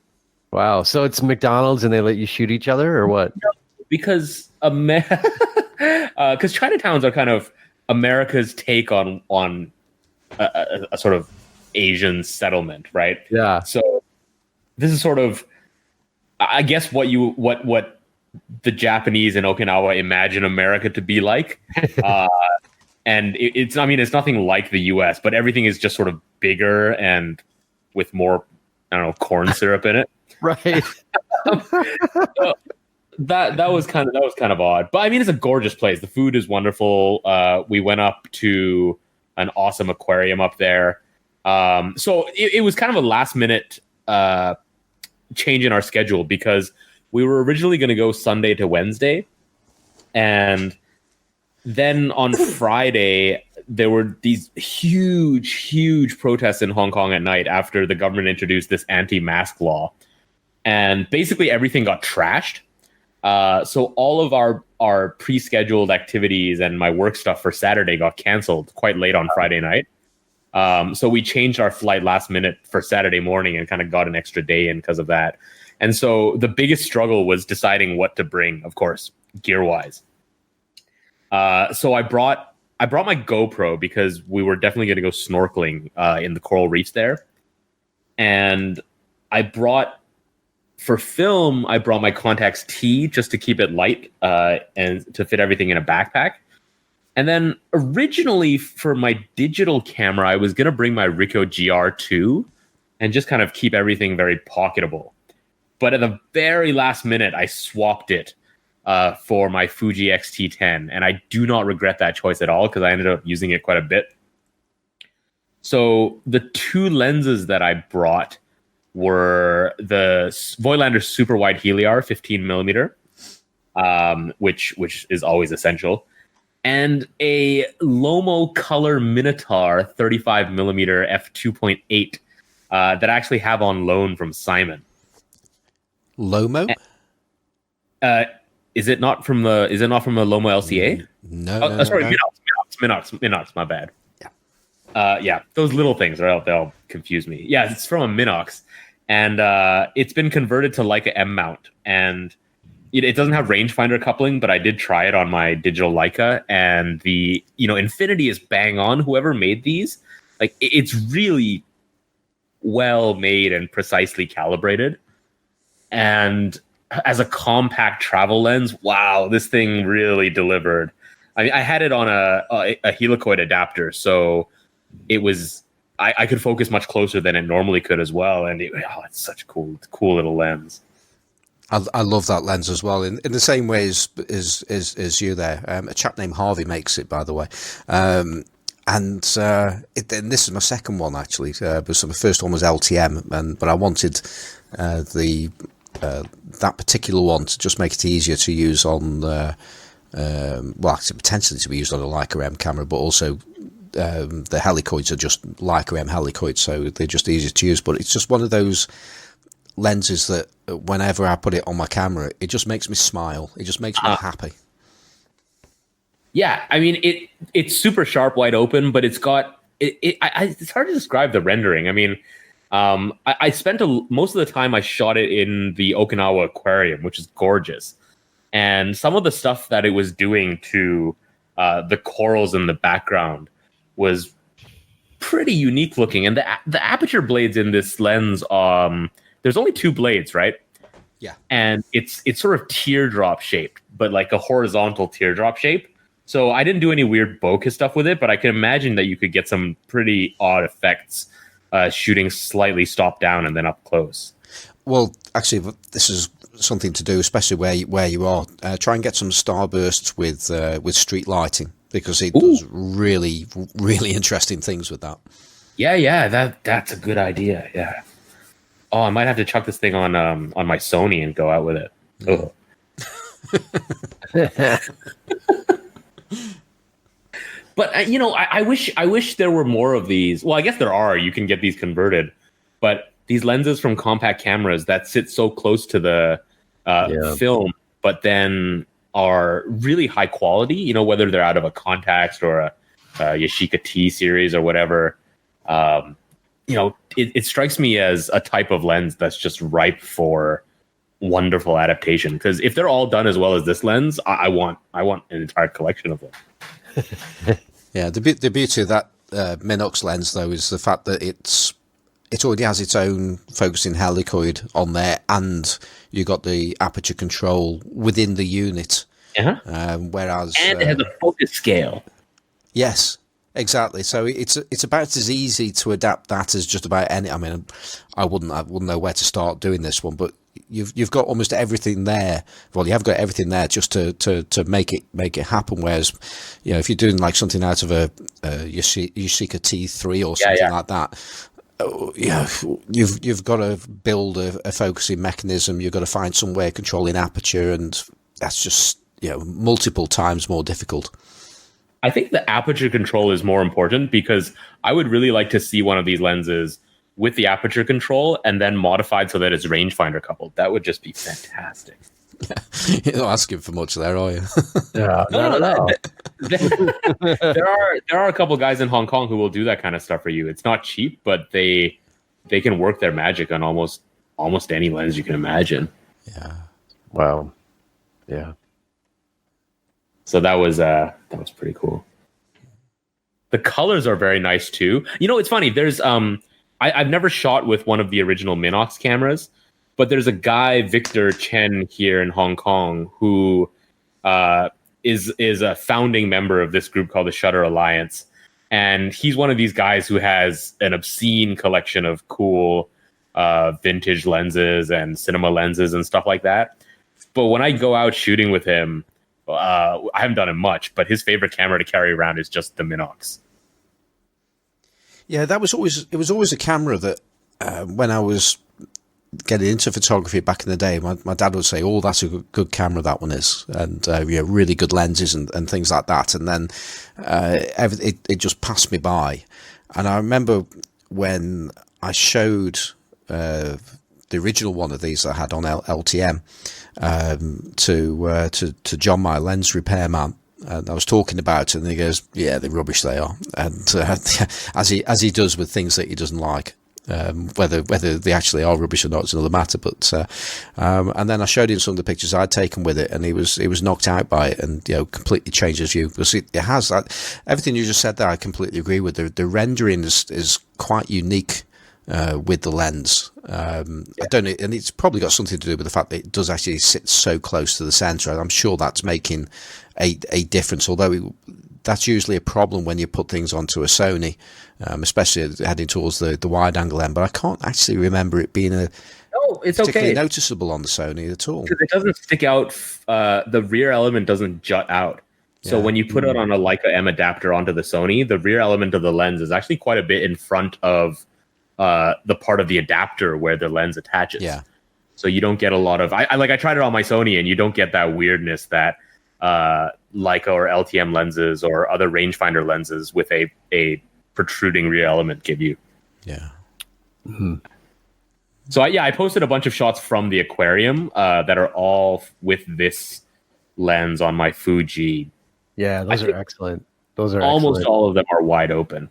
Wow. So it's McDonald's and they let you shoot each other, or what? No, because Chinatowns are kind of America's take on a sort of Asian settlement, right? Yeah. So this is sort of, I guess, what the Japanese in Okinawa imagine America to be like. And it's nothing like the US, but everything is just sort of bigger and with more, corn syrup in it. Right. So that was kind of odd, but it's a gorgeous place. The food is wonderful. We went up to an awesome aquarium up there. So it was kind of a last minute change in our schedule, because we were originally going to go Sunday to Wednesday, and then on Friday there were these huge protests in Hong Kong at night after the government introduced this anti-mask law, and basically everything got trashed. So all of our pre-scheduled activities and my work stuff for Saturday got canceled quite late on Friday night. So we changed our flight last minute for Saturday morning and kind of got an extra day in because of that. And so the biggest struggle was deciding what to bring, of course, gear-wise. So I brought my GoPro because we were definitely going to go snorkeling in the coral reefs there. And I brought For film, I brought my Contax T just to keep it light and to fit everything in a backpack. And then originally for my digital camera, I was going to bring my Ricoh GR II and just kind of keep everything very pocketable. But at the very last minute, I swapped it for my Fuji X-T10. And I do not regret that choice at all because I ended up using it quite a bit. So the two lenses that I brought were the Voigtlander Super Wide Heliar 15 millimeter, which is always essential, and a Lomo Color Minotaur 35 millimeter f2.8 that I actually have on loan from Simon. Lomo? Is it not from the Lomo LCA? No. Sorry, no. Minox. My bad. Yeah, those little things they'll confuse me. Yeah, it's from a Minox, and it's been converted to Leica M mount, and it doesn't have rangefinder coupling, but I did try it on my digital Leica, and the infinity is bang on. Whoever made these, like, it's really well made and precisely calibrated, and as a compact travel lens, wow, this thing really delivered. I mean, I had it on a helicoid adapter, so it was I could focus much closer than it normally could as well, and it's such a cool little lens. I love that lens as well, in the same way as you there. A chap named Harvey makes it, by the way, and this is my second one actually. But so my first one was LTM, but I wanted that particular one to just make it easier to use on potentially to be used on a Leica M camera, but also the helicoids are just Leica M helicoids, so they're just easier to use. But it's just one of those lenses that whenever I put it on my camera, it just makes me smile. It just makes me happy. Yeah, I mean it's super sharp, wide open, but it's got it's hard to describe the rendering. I mean, I spent most of the time I shot it in the Okinawa aquarium, which is gorgeous, and some of the stuff that it was doing to the corals in the background was pretty unique looking. And the aperture blades in this lens, there's only two blades, right? Yeah. And it's sort of teardrop shaped, but like a horizontal teardrop shape. So I didn't do any weird bokeh stuff with it, but I can imagine that you could get some pretty odd effects shooting slightly stop down and then up close. Well, actually, this is something to do, especially where you are. Try and get some starbursts with street lighting, because it does really, really interesting things with that. Yeah, that's a good idea. Yeah. Oh, I might have to chuck this thing on my Sony and go out with it. Oh. But I wish there were more of these. Well, I guess there are. You can get these converted, but these lenses from compact cameras that sit so close to the film, but then are really high quality. Whether they're out of a Contax or a Yashica T series or whatever. It strikes me as a type of lens that's just ripe for wonderful adaptation. Because if they're all done as well as this lens, I want an entire collection of them. Yeah, the beauty of that Minox lens, though, is the fact that it already has its own focusing helicoid on there, and you got the aperture control within the unit. Whereas and it has a focus scale. Yes. Exactly. So it's about as easy to adapt that as just about any. I mean, I wouldn't know where to start doing this one, but you've got almost everything there. Well, you have got everything there just to make it happen. Whereas, if you're doing like something out of a Yashica T3 or something like that, you've got to build a focusing mechanism. You've got to find some way of controlling aperture, and that's just multiple times more difficult. I think the aperture control is more important, because I would really like to see one of these lenses with the aperture control and then modified so that it's rangefinder coupled. That would just be fantastic. You're not asking for much there, are you? No. There are a couple guys in Hong Kong who will do that kind of stuff for you. It's not cheap, but they can work their magic on almost any lens you can imagine. Yeah. Wow. Yeah. So that was pretty cool. The colors are very nice too. It's funny. There's I've never shot with one of the original Minox cameras, But there's a guy, Victor Chen, here in Hong Kong who is a founding member of this group called the Shutter Alliance. And he's one of these guys who has an obscene collection of cool vintage lenses and cinema lenses and stuff like that. But when I go out shooting with him, I haven't done it much, but his favorite camera to carry around is just the Minox. Yeah, it was always a camera that when I was getting into photography back in the day, my dad would say, "Oh, that's a good camera, that one is," and really good lenses and things like that. And then it just passed me by. And I remember when I showed the original one of these I had on LTM to John, my lens repairman. And I was talking about it, and he goes, "Yeah, they're rubbish, they are." And as he does with things that he doesn't like. Whether they actually are rubbish or not is another matter. But and then I showed him some of the pictures I'd taken with it, and he was knocked out by it, and completely changed his view. Because it has that, everything you just said there, I completely agree with. The rendering is quite unique with the lens. I don't know, and it's probably got something to do with the fact that it does actually sit so close to the centre. I'm sure that's making a difference. Although that's usually a problem when you put things onto a Sony, especially heading towards the wide angle end. But I can't actually remember it being particularly noticeable on the Sony at all. Because it doesn't stick out. The rear element doesn't jut out. So when you put it on a Leica M adapter onto the Sony, the rear element of the lens is actually quite a bit in front of the part of the adapter where the lens attaches. Yeah. So you don't get a lot of. I tried it on my Sony, and you don't get that weirdness that Leica or LTM lenses or other rangefinder lenses with a protruding rear element give you. Yeah. Mm-hmm. So I posted a bunch of shots from the aquarium that are all with this lens on my Fuji. Yeah, those are excellent. Those are almost all of them are wide open.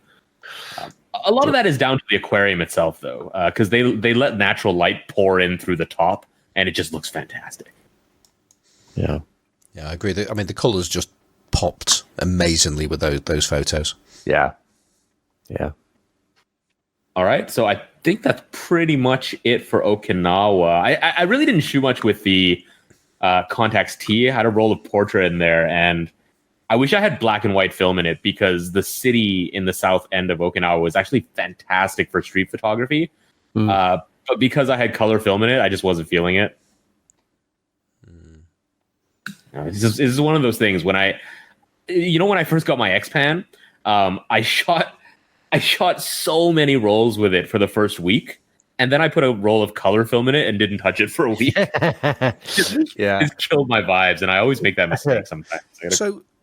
A lot of that is down to the aquarium itself, though, because they let natural light pour in through the top, and it just looks fantastic. Yeah. Yeah, I agree. I mean, the colours just popped amazingly with those photos. Yeah. Yeah. All right, so I think that's pretty much it for Okinawa. I really didn't shoot much with the Contax T. I had a roll of portrait in there, and I wish I had black and white film in it because the city in the south end of Okinawa was actually fantastic for street photography. But because I had color film in it, I just wasn't feeling it. It's one of those things when when I first got my X-Pan, I shot so many rolls with it for the first week, and then I put a roll of color film in it and didn't touch it for a week. It killed my vibes, and I always make that mistake sometimes.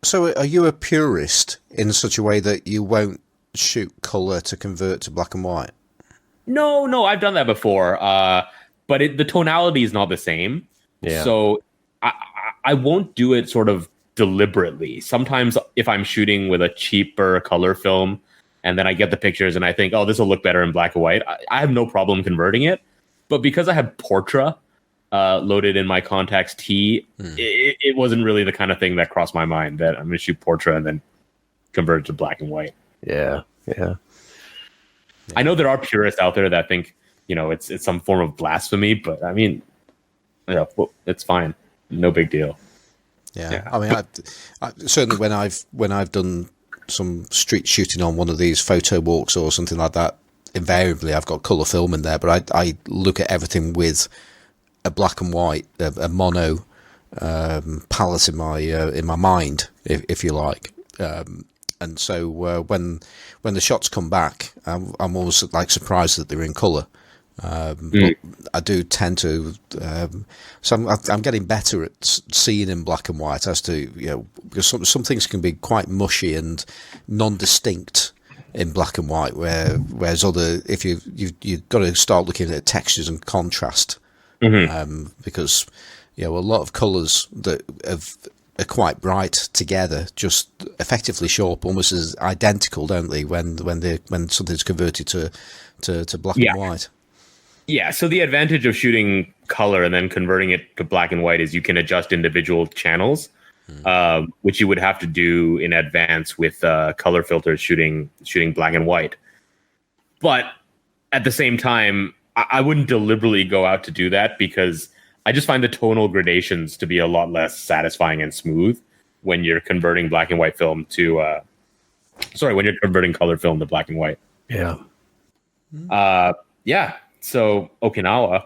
So are you a purist in such a way that you won't shoot color to convert to black and white? No, I've done that before, but the tonality is not the same. Yeah. So I won't do it sort of deliberately. Sometimes if I'm shooting with a cheaper color film and then I get the pictures and I think, oh, this will look better in black and white, I have no problem converting it. But because I had Portra loaded in my Contax T, it wasn't really the kind of thing that crossed my mind that I'm going to shoot Portra and then convert it to black and white. Yeah. I know there are purists out there that think, it's some form of blasphemy, but I mean, it's fine. No big deal. Yeah. I mean, I certainly when I've done some street shooting on one of these photo walks or something like that, invariably I've got color film in there, but I look at everything with a black and white, a mono palette in my mind, if you like. And so when the shots come back, I'm always like surprised that they're in color. But I do tend to, so I'm getting better at seeing in black and white as to, because some things can be quite mushy and non-distinct in black and white, whereas if you've got to start looking at textures and contrast, because a lot of colours that are quite bright together just effectively show up almost as identical, don't they? When something's converted to black and white. Yeah, so the advantage of shooting color and then converting it to black and white is you can adjust individual channels, which you would have to do in advance with color filters shooting black and white. But at the same time, I wouldn't deliberately go out to do that because I just find the tonal gradations to be a lot less satisfying and smooth when you're converting black and white film to when you're converting color film to black and white. Yeah. Yeah. So Okinawa.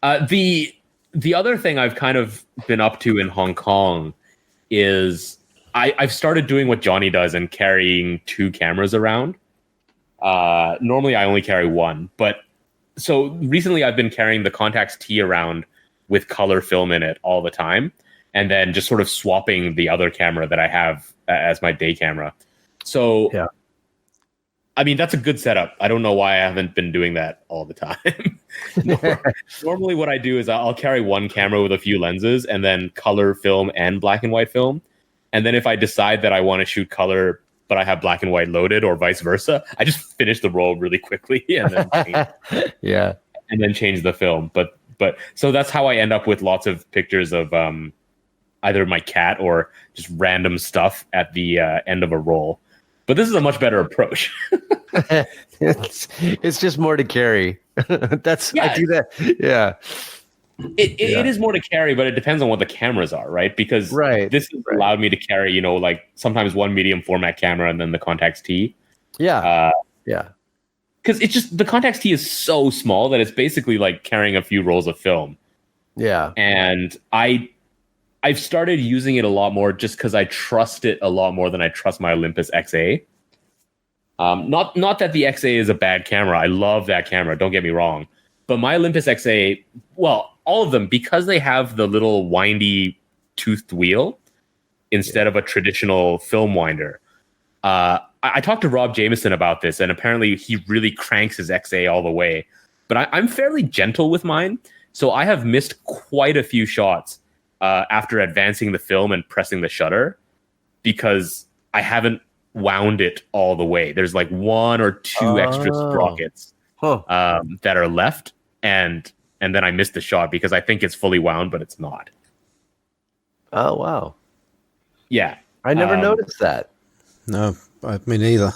The other thing I've kind of been up to in Hong Kong is I've started doing what Johnny does and carrying 2 cameras around. Normally I only carry 1, but so recently I've been carrying the Contax T around with color film in it all the time, and then just sort of swapping the other camera that I have as my day camera. So, yeah. I mean, that's a good setup. I don't know why I haven't been doing that all the time. Normally what I do is I'll carry 1 camera with a few lenses and then color film and black and white film. And then if I decide that I want to shoot color, but I have black and white loaded or vice versa, I just finish the roll really quickly and then change the film. But so that's how I end up with lots of pictures of either my cat or just random stuff at the end of a roll. But this is a much better approach. It's just more to carry. I do that. Yeah. It is more to carry, but it depends on what the cameras are, right? Because this has allowed me to carry, like sometimes 1 medium format camera and then the Contax T. Yeah. Because it's just the Contax T is so small that it's basically like carrying a few rolls of film. Yeah. And I've started using it a lot more just because I trust it a lot more than I trust my Olympus XA. Not that the XA is a bad camera. I love that camera. Don't get me wrong. But my Olympus XA, well, all of them, because they have the little windy toothed wheel instead of a traditional film winder. I talked to Rob Jameson about this, and apparently he really cranks his XA all the way. But I'm fairly gentle with mine, so I have missed quite a few shots after advancing the film and pressing the shutter because I haven't wound it all the way. There's like 1 or 2 extra sprockets that are left, and then I missed the shot because I think it's fully wound, but it's not. Oh, wow. Yeah. I never noticed that. No, me neither.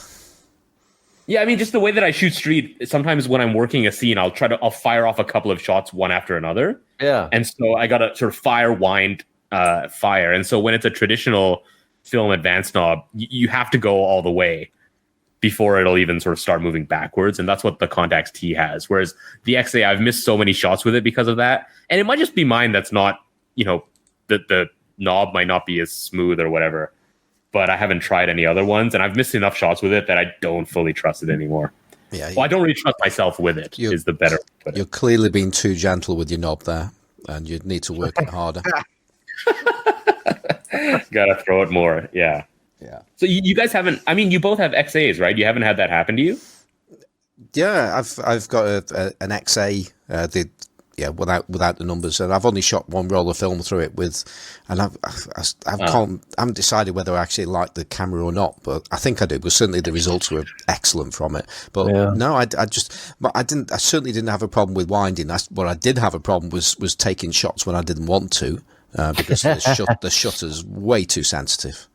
Yeah, I mean, just the way that I shoot street, sometimes when I'm working a scene, I'll fire off a couple of shots one after another. Yeah. And so I got to sort of fire, wind, fire. And so when it's a traditional film advance knob, you have to go all the way before it'll even sort of start moving backwards. And that's what the Contax T has. Whereas the XA, I've missed so many shots with it because of that. And it might just be mine that's not, the knob might not be as smooth or whatever. But I haven't tried any other ones. And I've missed enough shots with it that I don't fully trust it anymore. Yeah, I don't really trust myself with it, is the better. You're clearly being too gentle with your knob there. And you'd need to work it harder. Gotta throw it more. Yeah. So you guys haven't, I mean, you both have XAs, right? You haven't had that happen to you? Yeah, I've got an XA, without the numbers, and I've only shot 1 roll of film through it and I haven't decided whether I actually like the camera or not, but I think I do, because certainly the results were excellent from it. But no, I certainly didn't have a problem with winding. What I did have a problem was taking shots when I didn't want to, because the shutter's way too sensitive.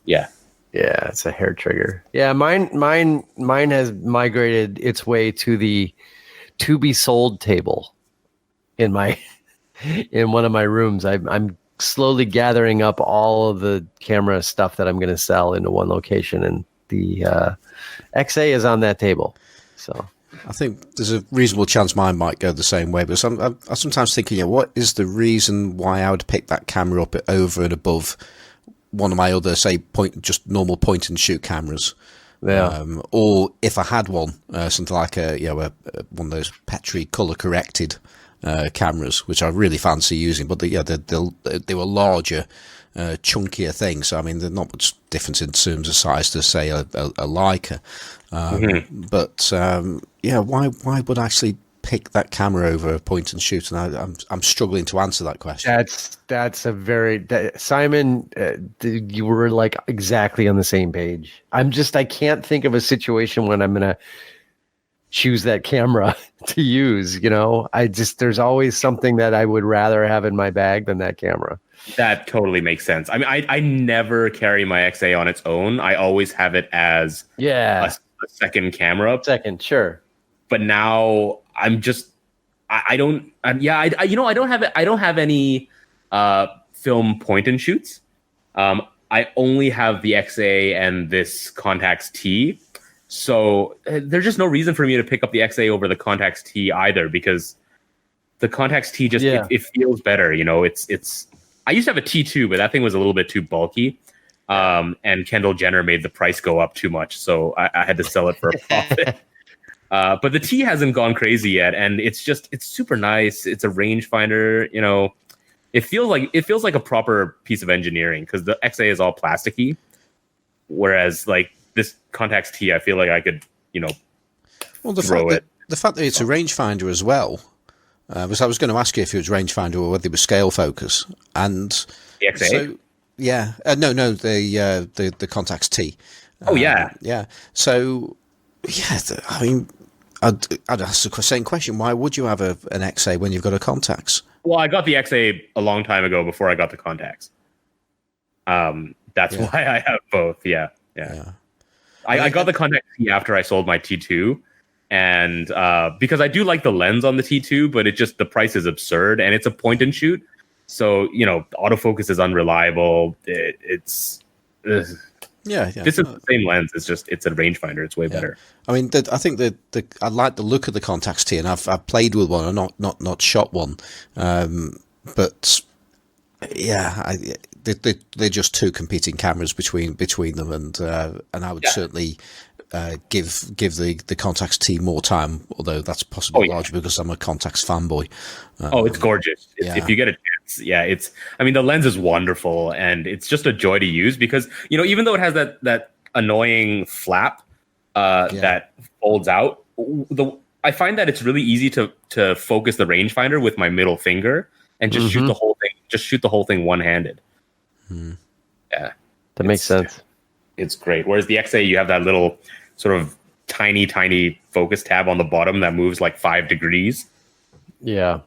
Yeah, it's a hair trigger. Yeah, mine has migrated its way to the to be sold table in one of my rooms. I'm slowly gathering up all of the camera stuff that I'm going to sell into one location, and the XA is on that table. So I think there's a reasonable chance mine might go the same way, but I'm sometimes thinking, what is the reason why I would pick that camera up over and above one of my other, say, just normal point and shoot cameras? Yeah. Or if I had one, something like one of those Petri color corrected cameras, which I really fancy using, but they were larger, chunkier things. So I mean, there's not much difference in terms of size to say a Leica. But why would I actually pick that camera over a point and shoot? And I'm struggling to answer that question. That's a very Simon. You were like exactly on the same page. I can't think of a situation when I'm gonna choose that camera to use. There's always something that I would rather have in my bag than that camera. That totally makes sense. I mean, I never carry my XA on its own. I always have it as a second camera. Second, sure. But now I'm just I don't I don't have any film point and shoots. I only have the XA and this Contax T. So there's just no reason for me to pick up the XA over the Contax T either, because the Contax T just it feels better. It's I used to have a T2, but that thing was a little bit too bulky. And Kendall Jenner made the price go up too much, so I had to sell it for a profit. But the T hasn't gone crazy yet, and it's super nice. It's a rangefinder. It feels like a proper piece of engineering, because the XA is all plasticky, whereas like this Contax T, I feel like I could throw it. The fact that it's a rangefinder as well. Because I was going to ask you if it was rangefinder or whether it was scale focus, and the XA. So, yeah, no, the Contax T. Oh yeah. So, yeah, I mean, I'd ask the same question. Why would you have an XA when you've got a Contax? Well, I got the XA a long time ago before I got the Contax. That's why I have both. Yeah. I got the Contax T after I sold my T2, and because I do like the lens on the T2, but the price is absurd, and it's a point and shoot. So, autofocus is unreliable. It's this is the same lens. It's a rangefinder. It's way better. I mean, I think I like the look of the Contax T, and I've played with one and not shot one. But yeah, they're just two competing cameras between them, and I would certainly give the Contax T more time, although that's possibly largely because I'm a Contax fanboy. It's gorgeous. If you get a chance, the lens is wonderful, and it's just a joy to use, because even though it has that annoying flap that folds out, I find that it's really easy to focus the rangefinder with my middle finger and just shoot the whole thing. Just shoot the whole thing one-handed. Yeah, that makes sense. It's great. Whereas the XA, you have that little sort of tiny focus tab on the bottom that moves like 5 degrees. Yeah.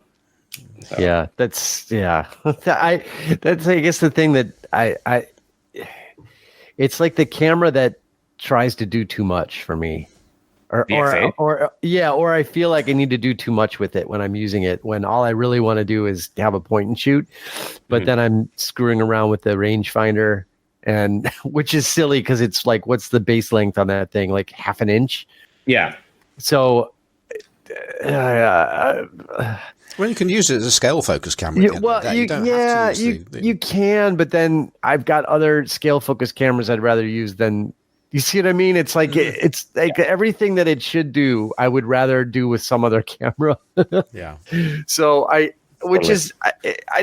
So. Yeah, that's I guess the thing that I it's like the camera that tries to do too much for me. Or I feel like I need to do too much with it when I'm using it, when all I really want to do is have a point and shoot, but then I'm screwing around with the rangefinder, and which is silly because it's like, what's the base length on that thing? Like half an inch. Yeah. So well, you can use it as a scale focus camera. You can, but then I've got other scale focus cameras I'd rather use than. You see what I mean? It's like it's like everything that it should do, I would rather do with some other camera. Yeah. So I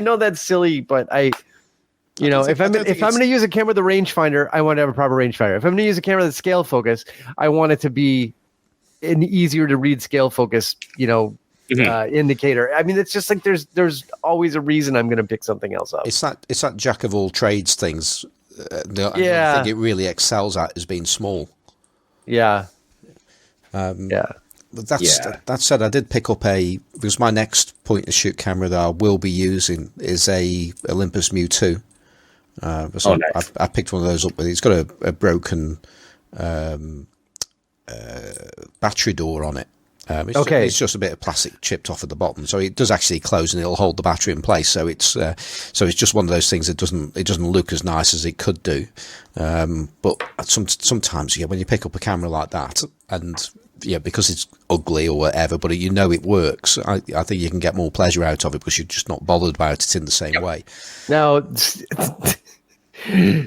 know that's silly, but if I'm going to use a camera with a rangefinder, I want to have a proper rangefinder. If I'm going to use a camera that's scale focus, I want it to be an easier to read scale focus, indicator. I mean, it's just like there's always a reason I'm going to pick something else up. It's that jack of all trades things. I think it really excels at is being small. Yeah. But that said, I did pick up because my next point and shoot camera that I will be using is a Olympus Mu 2. So nice. I picked one of those up, but it's got a broken battery door on it. It's just a bit of plastic chipped off at the bottom, so it does actually close and it'll hold the battery in place. So it's just one of those things that doesn't look as nice as it could do. But sometimes when you pick up a camera like that, and because it's ugly or whatever, but it works. I think you can get more pleasure out of it because you're just not bothered about it in the same way. Now,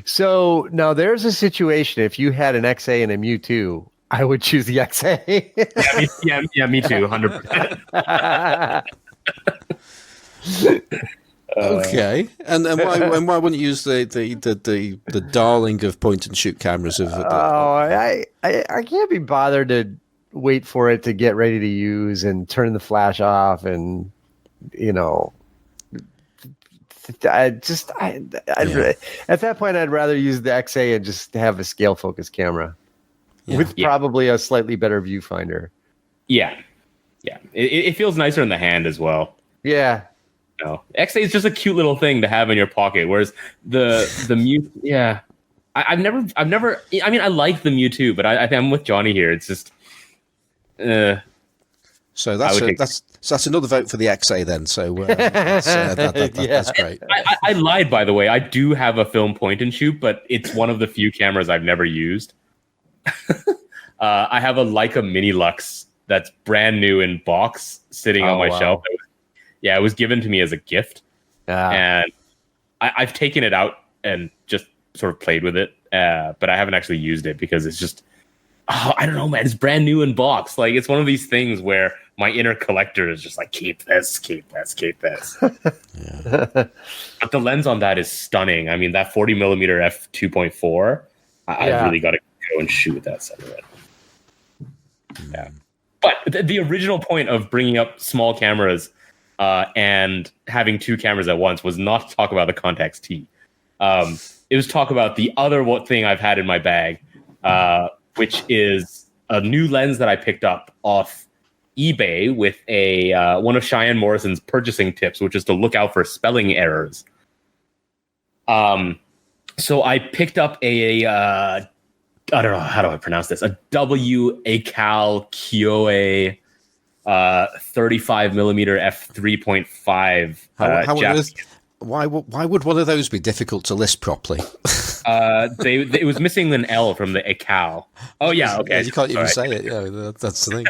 so now there's a situation if you had an XA and a Mu 2. I would choose the XA. Me too, 100%. Okay, and why wouldn't you use the darling of point and shoot cameras? I can't be bothered to wait for it to get ready to use and turn the flash off, and at that point I'd rather use the XA and just have a scale focus camera. With probably a slightly better viewfinder. Yeah. It feels nicer in the hand as well. Yeah. XA is just a cute little thing to have in your pocket, whereas the Mu. Yeah. I've never. I mean, I like the Mu too, but I think I'm with Johnny here. It's just. So that's another vote for the XA then. So that's great. I lied, by the way. I do have a film point and shoot, but it's one of the few cameras I've never used. I have a Leica Mini Lux that's brand new in box sitting on my shelf. It was given to me as a gift. And I've taken it out and just sort of played with it, but I haven't actually used it because it's just, I don't know, man. It's brand new in box. Like, it's one of these things where my inner collector is just like, keep this. But the lens on that is stunning. I mean, that 40mm f2.4, I really got to go and shoot with that set of it. Yeah. But the original point of bringing up small cameras and having two cameras at once was not to talk about the Contax T. It was talk about the other thing I've had in my bag, which is a new lens that I picked up off eBay with one of Cheyenne Morrison's purchasing tips, which is to look out for spelling errors. So I picked up I don't know, how do I pronounce this? A Acal Kyoe 35mm f3.5. Why would one of those be difficult to list properly? It was missing an L from the Acal. Oh yeah, okay. Yeah, you can't even say it. Yeah, that's the thing.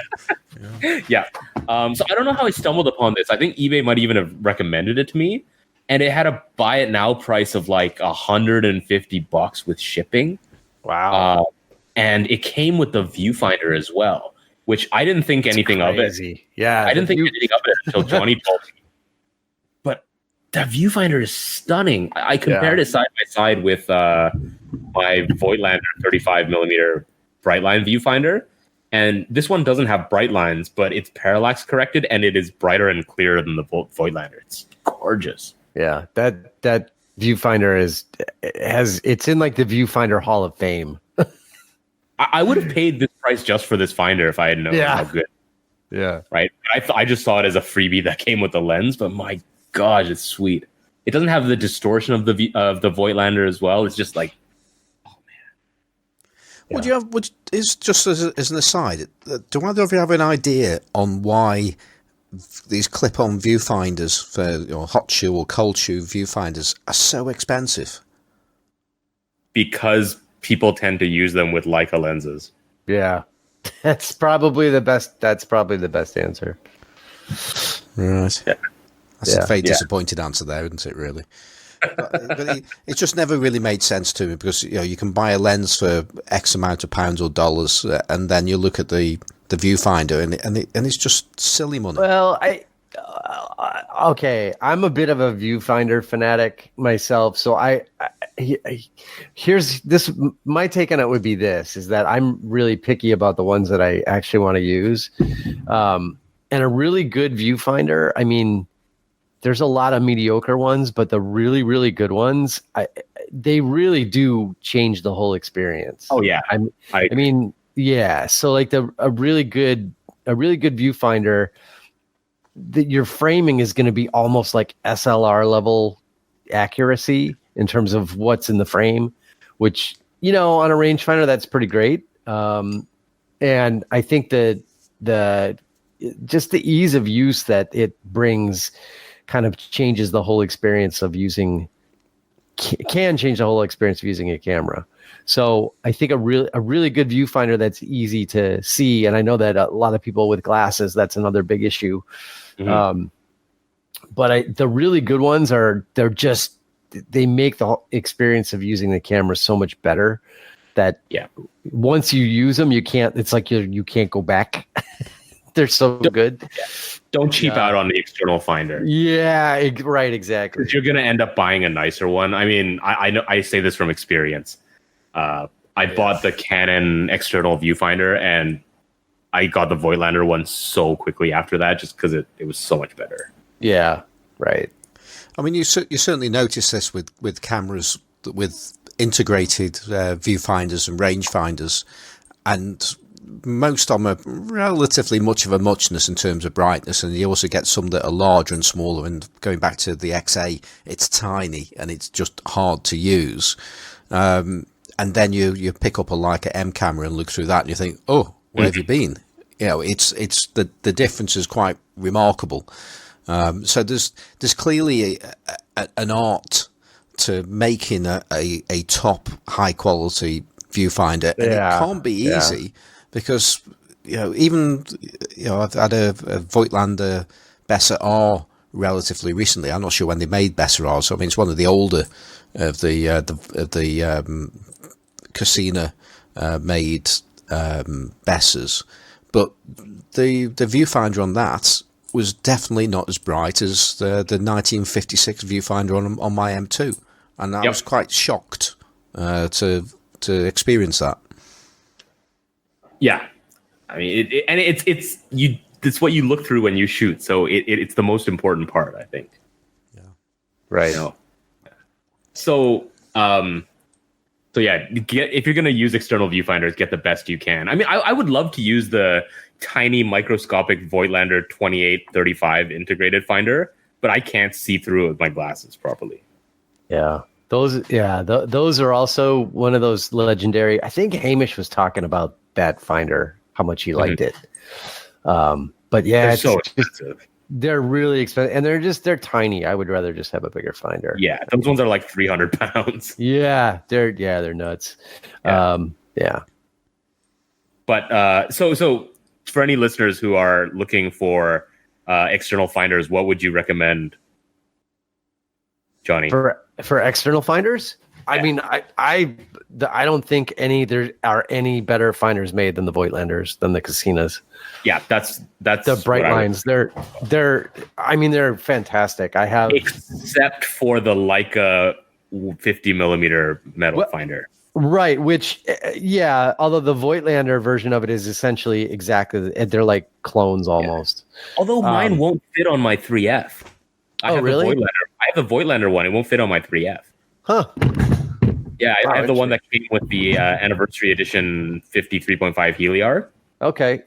Yeah. So I don't know how I stumbled upon this. I think eBay might even have recommended it to me, and it had a buy it now price of like $150 with shipping. Wow. And it came with the viewfinder as well, which I didn't think anything of it. Yeah. I didn't think anything of it until Johnny told me. But that viewfinder is stunning. I compared it side by side with my Voigtlander 35mm Brightline viewfinder. And this one doesn't have bright lines, but it's parallax corrected, and it is brighter and clearer than the Voigtlander. It's gorgeous. Yeah, that viewfinder it's in like the viewfinder Hall of Fame. I would have paid this price just for this finder if I had known how good. Yeah. Right. I just saw it as a freebie that came with the lens, but my gosh, it's sweet. It doesn't have the distortion of the Voigtlander as well. It's just like, oh man. Yeah. Is just as an aside, do either of you have an idea on why these clip-on viewfinders for hot shoe or cold shoe viewfinders are so expensive? Because people tend to use them with Leica lenses. Yeah, that's probably the best answer. Right. Yeah. That's a very disappointed answer there, isn't it, really? but it just never really made sense to me, because you can buy a lens for X amount of pounds or dollars, and then you look at the viewfinder and it's just silly money. Well, I'm a bit of a viewfinder fanatic myself, so here's this. My take on it would be this: is that I'm really picky about the ones that I actually want to use, and a really good viewfinder. I mean, there's a lot of mediocre ones, but the really, really good ones, they really do change the whole experience. Oh yeah, I mean, yeah. So like a really good viewfinder, your framing is going to be almost like SLR level accuracy in terms of what's in the frame, which, on a rangefinder, that's pretty great. And I think that just the ease of use that it brings kind of changes the whole experience of using, can change the whole experience of using a camera. So I think a really good viewfinder that's easy to see, and I know that a lot of people with glasses, that's another big issue. Mm-hmm. But the really good ones they make the experience of using the camera so much better that once you use them, it's like you can't go back. They're so good. Don't cheap out on the external finder. Yeah, right, exactly. You're going to end up buying a nicer one. I mean, I know, I say this from experience. I bought the Canon external viewfinder, and I got the Voigtlander one so quickly after that, just because it was so much better. Yeah, right. I mean, you certainly notice this with cameras with integrated viewfinders and rangefinders, and most of them are relatively much of a muchness in terms of brightness, and you also get some that are larger and smaller. And going back to the XA, it's tiny and it's just hard to use. And then you pick up a Leica M camera and look through that, and you think, oh, where have you been? it's the difference is quite remarkable. So there's clearly an art to making a top high quality viewfinder, and it can't be easy because even I've had a Voigtlander Besser R relatively recently. I'm not sure when they made Besser R, so I mean it's one of the older of the Casina made Bessers, but the viewfinder on that was definitely not as bright as the 1956 viewfinder on my M2, and I was quite shocked to experience that. Yeah, I mean, it's what you look through when you shoot, so it's the most important part, I think. Yeah, right. So if you're going to use external viewfinders, get the best you can. I mean, I would love to use the tiny microscopic Voigtlander 2835 integrated finder, but I can't see through it with my glasses properly. Yeah. Those are also one of those legendary. I think Hamish was talking about that finder, how much he liked it. But yeah, they're so expensive. They're really expensive, and they're tiny. I would rather just have a bigger finder. Yeah, those ones are like 300 pounds. Yeah, they're nuts. Yeah. But so for any listeners who are looking for external finders, what would you recommend, Johnny? For external finders? Yeah. I mean, I don't think there are any better finders made than the Voigtlanders, than the Casinas. Yeah, that's the bright lines. They're fantastic. I have, except for the Leica 50 millimeter metal finder. Right, which although the Voigtlander version of it is essentially exactly, they're like clones almost. Yeah. Although mine won't fit on my 3F. I have the Voigtlander one. It won't fit on my 3F. Huh. Yeah, I have the one that came with the anniversary edition 53.5 Heliar. Okay.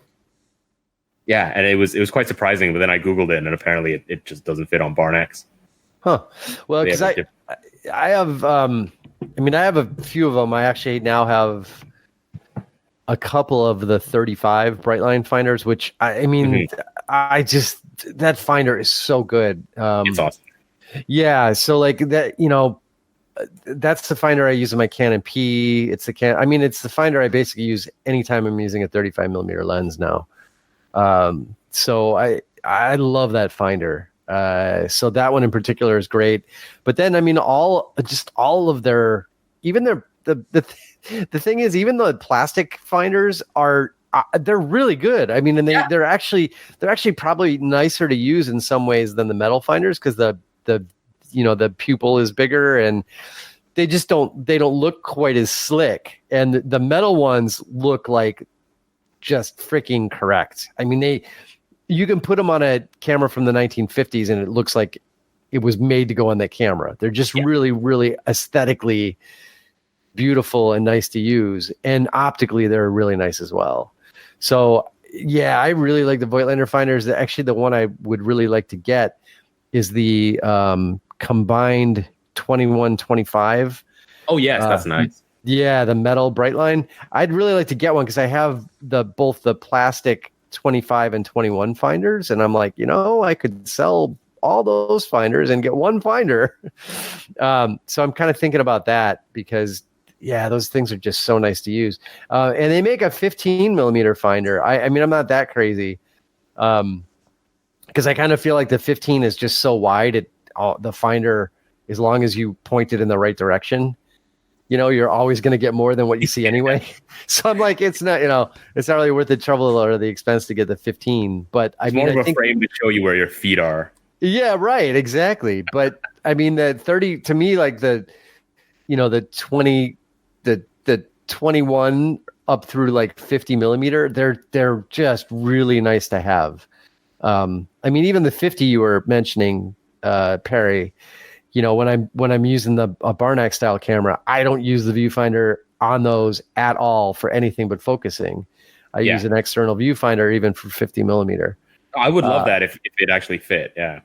Yeah, and it was quite surprising, but then I Googled it, and apparently it just doesn't fit on Barn X. Huh. Well, because I have, I have a few of them. I actually now have a couple of the 35 Brightline finders, which that finder is so good. It's awesome. Yeah, so like that, that's the finder I use in my Canon P. It's the finder I basically use anytime I'm using a 35 millimeter lens now. So I love that finder. So that one in particular is great. But then all of their, even the thing is, even the plastic finders are they're really good. I mean, and they're actually probably nicer to use in some ways than the metal finders, because the pupil is bigger and they don't look quite as slick. And the metal ones look like just freaking correct. I mean, you can put them on a camera from the 1950s and it looks like it was made to go on that camera. They're just really, really aesthetically beautiful and nice to use. And optically, they're really nice as well. So yeah, I really like the Voigtlander finders. Actually, the one I would really like to get is the combined 21-25. Oh yes, that's nice. Yeah, the metal Brightline. I'd really like to get one because I have both the plastic 25 and 21 finders, and I'm like, I could sell all those finders and get one finder. So I'm kind of thinking about that because, those things are just so nice to use. And they make a 15 millimeter finder. I'm not that crazy, because I kind of feel like the 15 is just so wide. The finder, as long as you point it in the right direction, you're always going to get more than what you see anyway. So I'm like, it's not really worth the trouble or the expense to get the 15. But I think a frame to show you where your feet are. Yeah, right, exactly. But the 30 to me, like the 20, the 21 up through like 50 millimeter, they're just really nice to have. Even the 50 you were mentioning, Perry. When I'm using a Barnack style camera, I don't use the viewfinder on those at all for anything but focusing. I use an external viewfinder even for 50 millimeter. I would love that if it actually fit. Yeah.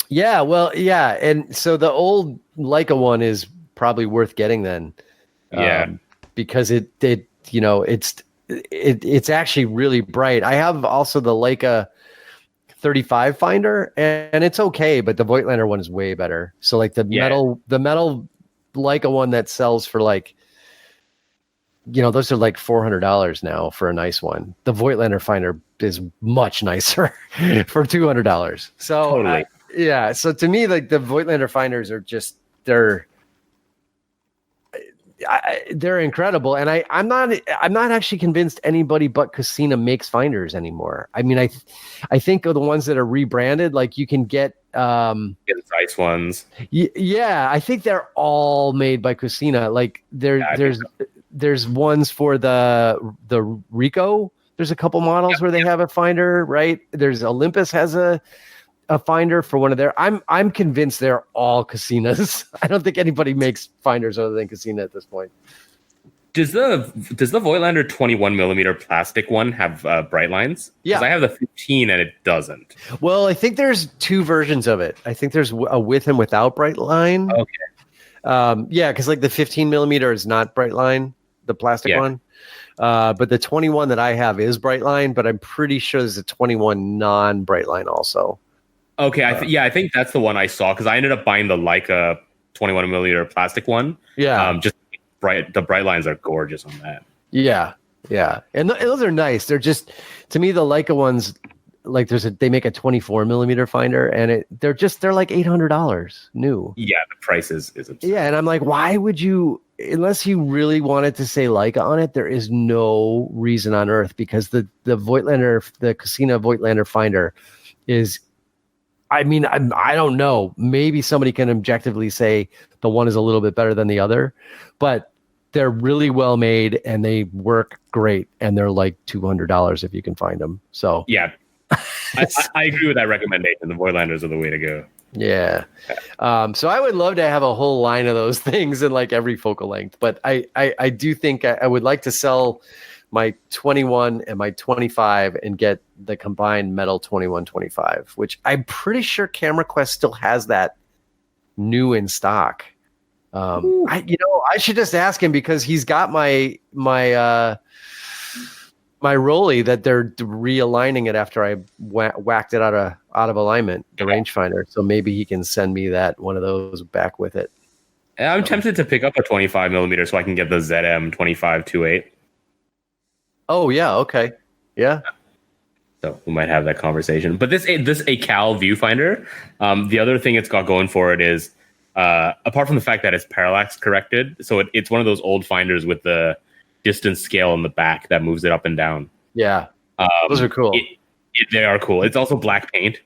Yeah. Well, yeah. And so the old Leica one is probably worth getting then. Yeah. Because it's actually really bright. I have also the Leica 35 finder, and it's okay, but the Voigtlander one is way better. So like the metal Leica one that sells for like, those are like $400 now for a nice one. The Voigtlander finder is much nicer for $200. So Totally. so to me, like the Voigtlander finders are just they're incredible, and I'm not actually convinced anybody but Casina makes finders anymore. I mean, I think of the ones that are rebranded, like you can get the Zeiss ones. Yeah, I think they're all made by Casina. Like there's ones for the Ricoh. There's a couple models where they have a finder, right? There's Olympus has a finder for one of their. I'm convinced they're all Casinas. I don't think anybody makes finders other than Casina at this point. Does the Voigtlander 21mm plastic one have bright lines? Yeah, because I have the 15 and it doesn't. Well, I think there's two versions of it. I think there's a with and without bright line. Okay. Because like the 15mm is not bright line, the plastic one. But the 21 that I have is bright line, but I'm pretty sure there's a 21 non-bright line also. Okay, I think that's the one I saw because I ended up buying the Leica 21mm plastic one. Yeah, just bright. The bright lines are gorgeous on that. Yeah, and those are nice. They're just, to me, the Leica ones, like they make a 24mm finder, and they're like $800 new. Yeah, the price is absurd. Yeah, and I'm like, why would you? Unless you really wanted to say Leica on it, there is no reason on earth, because the Voigtlander, the Casina Voigtlander finder is. I mean, I don't know. Maybe somebody can objectively say the one is a little bit better than the other, but they're really well made and they work great. And they're like $200 if you can find them. So yeah, I agree with that recommendation. The Voigtlanders are the way to go. Yeah. So I would love to have a whole line of those things in like every focal length, but I do think I would like to sell my 21 and my 25 and get the combined metal 21-25, which I'm pretty sure Camera Quest still has that new in stock. I should just ask him, because he's got my Rolly that they're realigning it after I whacked it out of alignment, the rangefinder. So maybe he can send me one of those back with it. I'm tempted to pick up a 25mm so I can get the ZM 25-28. Oh yeah, okay, yeah. So we might have that conversation. But this Acal viewfinder, the other thing it's got going for it is, apart from the fact that it's parallax corrected, so it's one of those old finders with the distance scale in the back that moves it up and down. Yeah, those are cool. They are cool. It's also black paint.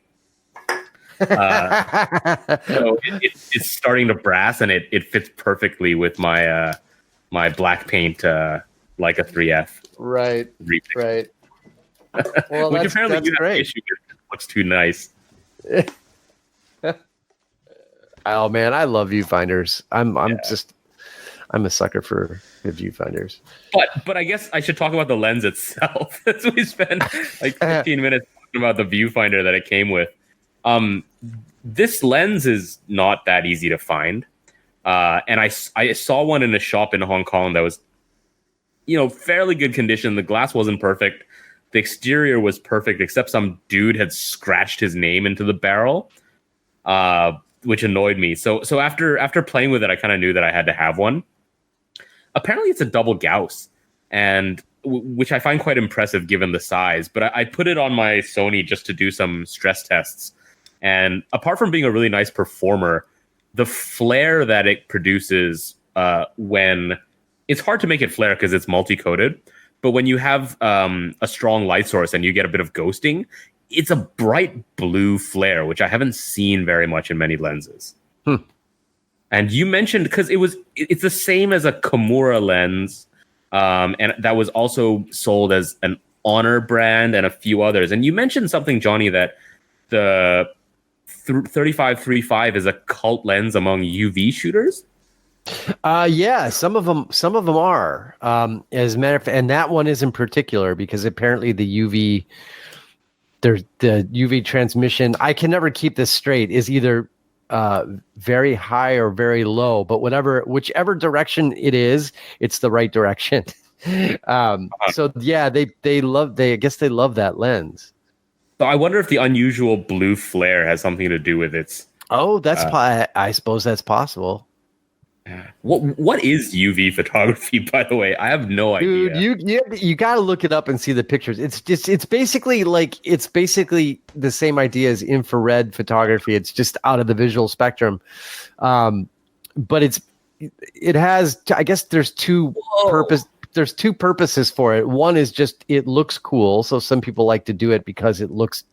So it's starting to brass, and it fits perfectly with my my black paint like a 3F. Right. Right. Well, which apparently that's you have great. an issue with. It looks too nice. Oh man, I love viewfinders. I'm a sucker for the viewfinders. But I guess I should talk about the lens itself. As we spent like 15 minutes talking about the viewfinder that it came with. This lens is not that easy to find. And I saw one in a shop in Hong Kong that was, fairly good condition. The glass wasn't perfect. The exterior was perfect, except some dude had scratched his name into the barrel, which annoyed me. So after playing with it, I kind of knew that I had to have one. Apparently, it's a double Gauss, and which I find quite impressive given the size. But I put it on my Sony just to do some stress tests. And apart from being a really nice performer, the flare that it produces when it's hard to make it flare because it's multi-coated. But when you have a strong light source and you get a bit of ghosting, it's a bright blue flare, which I haven't seen very much in many lenses. And you mentioned, because it's the same as a Kimura lens, and that was also sold as an Honor brand and a few others. And you mentioned something, Johnny, that the 35-35 is a cult lens among UV shooters. Yeah, some of them are. As a matter of fact, and that one is in particular because apparently the UV transmission, I can never keep this straight, is either very high or very low, but whichever direction it is, it's the right direction. So yeah, I guess they love that lens. So I wonder if the unusual blue flare has something to do with its. Oh, I suppose that's possible. What is UV photography, by the way? I have no idea. Dude, you got to look it up and see the pictures. It's basically the same idea as infrared photography. It's just out of the visual spectrum, but it has. I guess there's two purposes for it. One is just it looks cool, so some people like to do it because it looks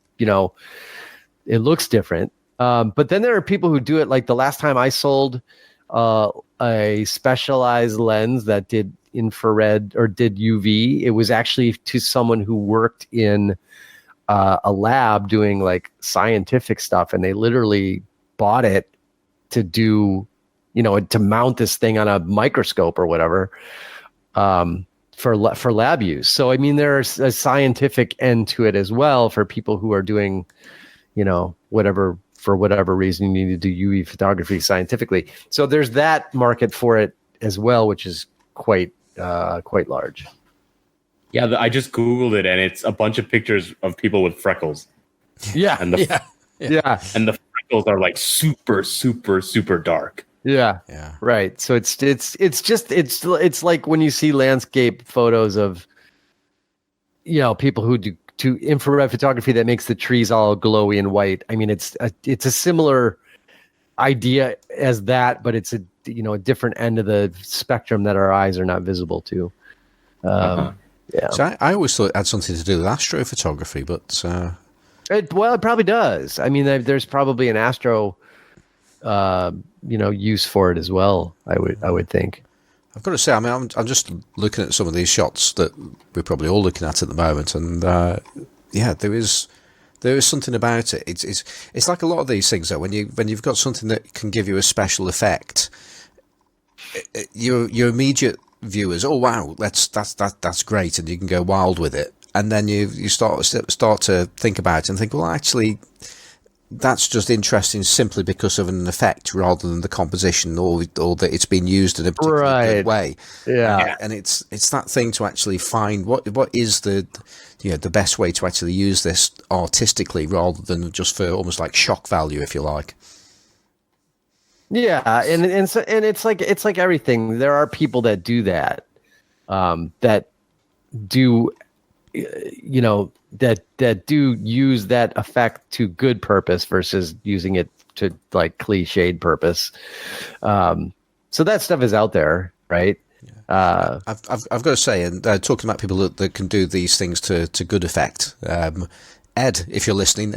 different. But then there are people who do it. Like the last time I sold a specialized lens that did infrared or did UV. It was actually to someone who worked in a lab doing like scientific stuff, and they literally bought it to do, to mount this thing on a microscope or whatever, for lab use. So I mean, there's a scientific end to it as well for people who are doing, whatever. For whatever reason, you need to do UV photography scientifically. So there's that market for it as well, which is quite large. Yeah, I just Googled it, and it's a bunch of pictures of people with freckles. Yeah, and and the freckles are like super, super, super dark. Yeah, right. So it's like when you see landscape photos of, people who do to infrared photography that makes the trees all glowy and white. I mean, it's a similar idea as that, but it's a different end of the spectrum that our eyes are not visible to. Yeah. So I always thought it had something to do with astrophotography, but it probably does. I mean, there's probably an astro, use for it as well. I would think. I've got to say, I mean, I'm just looking at some of these shots that we're probably all looking at the moment, and there is something about it. It's like a lot of these things though. When you've got something that can give you a special effect, your immediate viewers, oh wow, that's great, and you can go wild with it, and then you start to think about it and think, well, actually, that's just interesting simply because of an effect rather than the composition or that it's been used in a particular good way. Yeah. And it's that thing to actually find what is the best way to actually use this artistically rather than just for almost like shock value, if you like. Yeah, and it's like everything. There are people that do that, that do, that do use that effect to good purpose versus using it to like cliched purpose. So that stuff is out there, right? I've got to say, and talking about people that can do these things to good effect. Ed, if you're listening,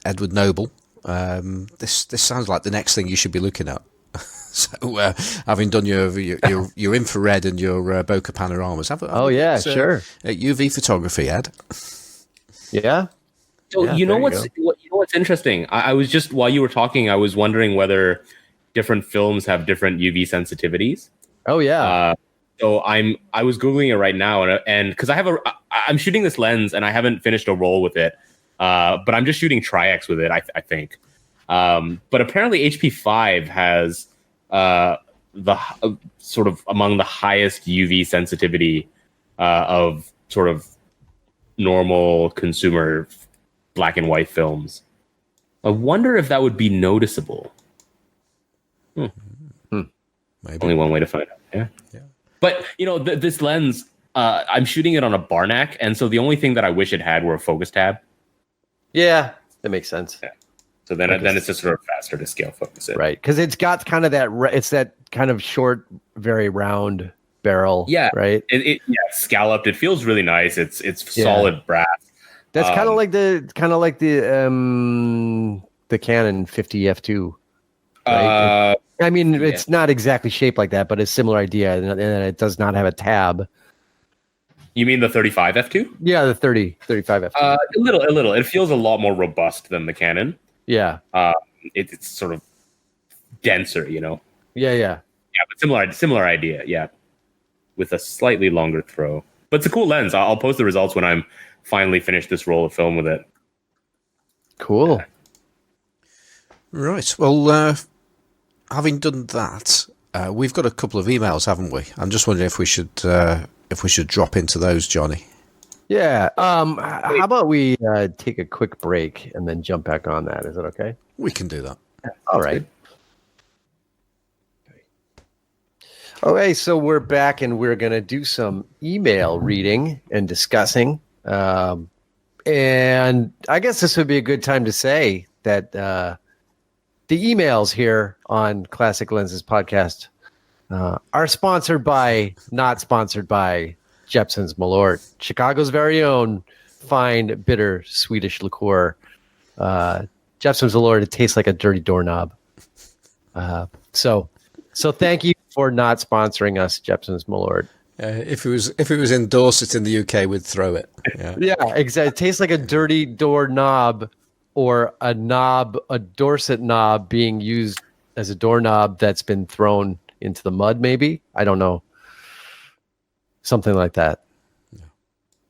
Edward Noble. This sounds like the next thing you should be looking at. So, having done your infrared and your bokeh panoramas, sure. UV photography, Ed. Yeah. So what's interesting? I was just, while you were talking, I was wondering whether different films have different UV sensitivities. Oh yeah. So I was Googling it right now, and because I'm shooting this lens and I haven't finished a roll with it, but I'm just shooting Tri-X with it. I think. But apparently HP5 has the sort of among the highest UV sensitivity of sort of normal consumer black and white films. I wonder if that would be noticeable. Maybe. Only one way to find out. Yeah. But this lens, I'm shooting it on a Barnack, and so the only thing that I wish it had were a focus tab. Yeah, that makes sense. Yeah. So then it's just sort of faster to scale focus it. Right, because it's got kind of that kind of short, very round barrel. Yeah, right. It scalloped. It feels really nice. It's solid brass. That's kind of like the Canon 50 f2. Right? I mean, it's not exactly shaped like that, but a similar idea, and it does not have a tab. You mean the 35 f2? Yeah, the 35 f2. A little. It feels a lot more robust than the Canon. Yeah. It's sort of denser, Yeah. Yeah, but similar idea, yeah. With a slightly longer throw. But it's a cool lens. I'll post the results when I'm finally finished this roll of film with it. Cool. Yeah. Right. Well, having done that, we've got a couple of emails, haven't we? I'm just wondering if we should if we should drop into those, Johnny. Yeah. How about we take a quick break and then jump back on that? Is that okay? We can do that. All right. Okay, so we're back and we're going to do some email reading and discussing. And I guess this would be a good time to say that the emails here on Classic Lenses Podcast are not sponsored by Jeppson's Malort, Chicago's very own fine, bitter Swedish liqueur. Jeppson's Malort, it tastes like a dirty doorknob. So thank you for not sponsoring us, Jeppson's Malort. If it was in Dorset in the UK, we'd throw it. Yeah, exactly. It tastes like a dirty doorknob or a Dorset knob being used as a doorknob that's been thrown into the mud, maybe. I don't know. Something like that.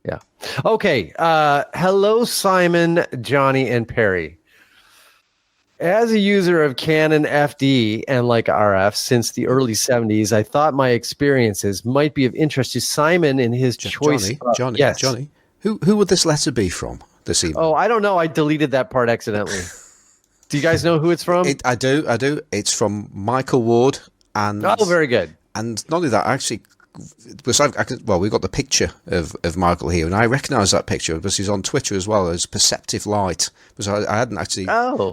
Yeah. Okay. Hello, Simon, Johnny, and Perry. As a user of Canon FD and Leica RF since the early 70s, I thought my experiences might be of interest to Simon in his choice. Johnny, yes. Johnny, who would this letter be from this evening? Oh, I don't know. I deleted that part accidentally. Do you guys know who it's from? I do. It's from Michael Ward. And very good. And not only that, actually, we've got the picture of Michael here, and I recognise that picture because he's on Twitter as well as Perceptive Light, because I hadn't actually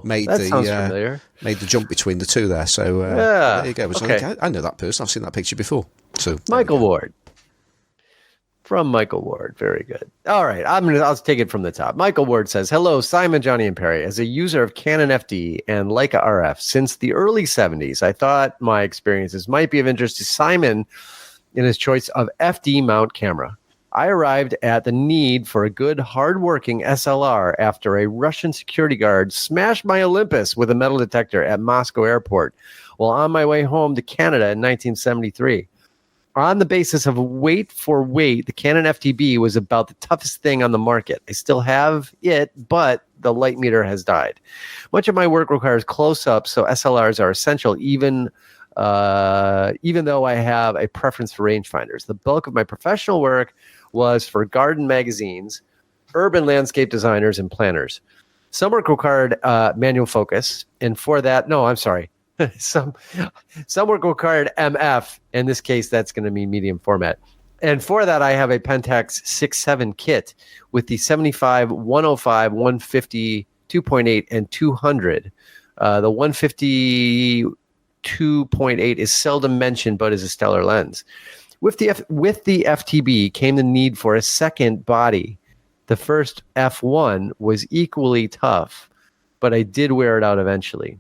made the jump between the two there. So there you go. Okay. I know that person. I've seen that picture before. So Michael Ward. From Michael Ward. Very good. All right. I'll take it from the top. Michael Ward says, hello, Simon, Johnny, and Perry. As a user of Canon FD and Leica RF since the early 70s, I thought my experiences might be of interest to Simon in his choice of FD mount camera. I arrived at the need for a good, hard-working SLR after a Russian security guard smashed my Olympus with a metal detector at Moscow airport while on my way home to Canada in 1973. On the basis of weight for weight, the Canon FTB was about the toughest thing on the market. I still have it, but the light meter has died. Much of my work requires close-up, so SLRs are essential, even though I have a preference for rangefinders. The bulk of my professional work was for garden magazines, urban landscape designers, and planners. Some work required manual focus, and for that, some work required MF. In this case, that's going to mean medium format. And for that, I have a Pentax 6.7 kit with the 75, 105, 150, 2.8, and 200. The 150 2.8 is seldom mentioned, but is a stellar lens. With the FTB came the need for a second body. The first F1 was equally tough, but I did wear it out eventually.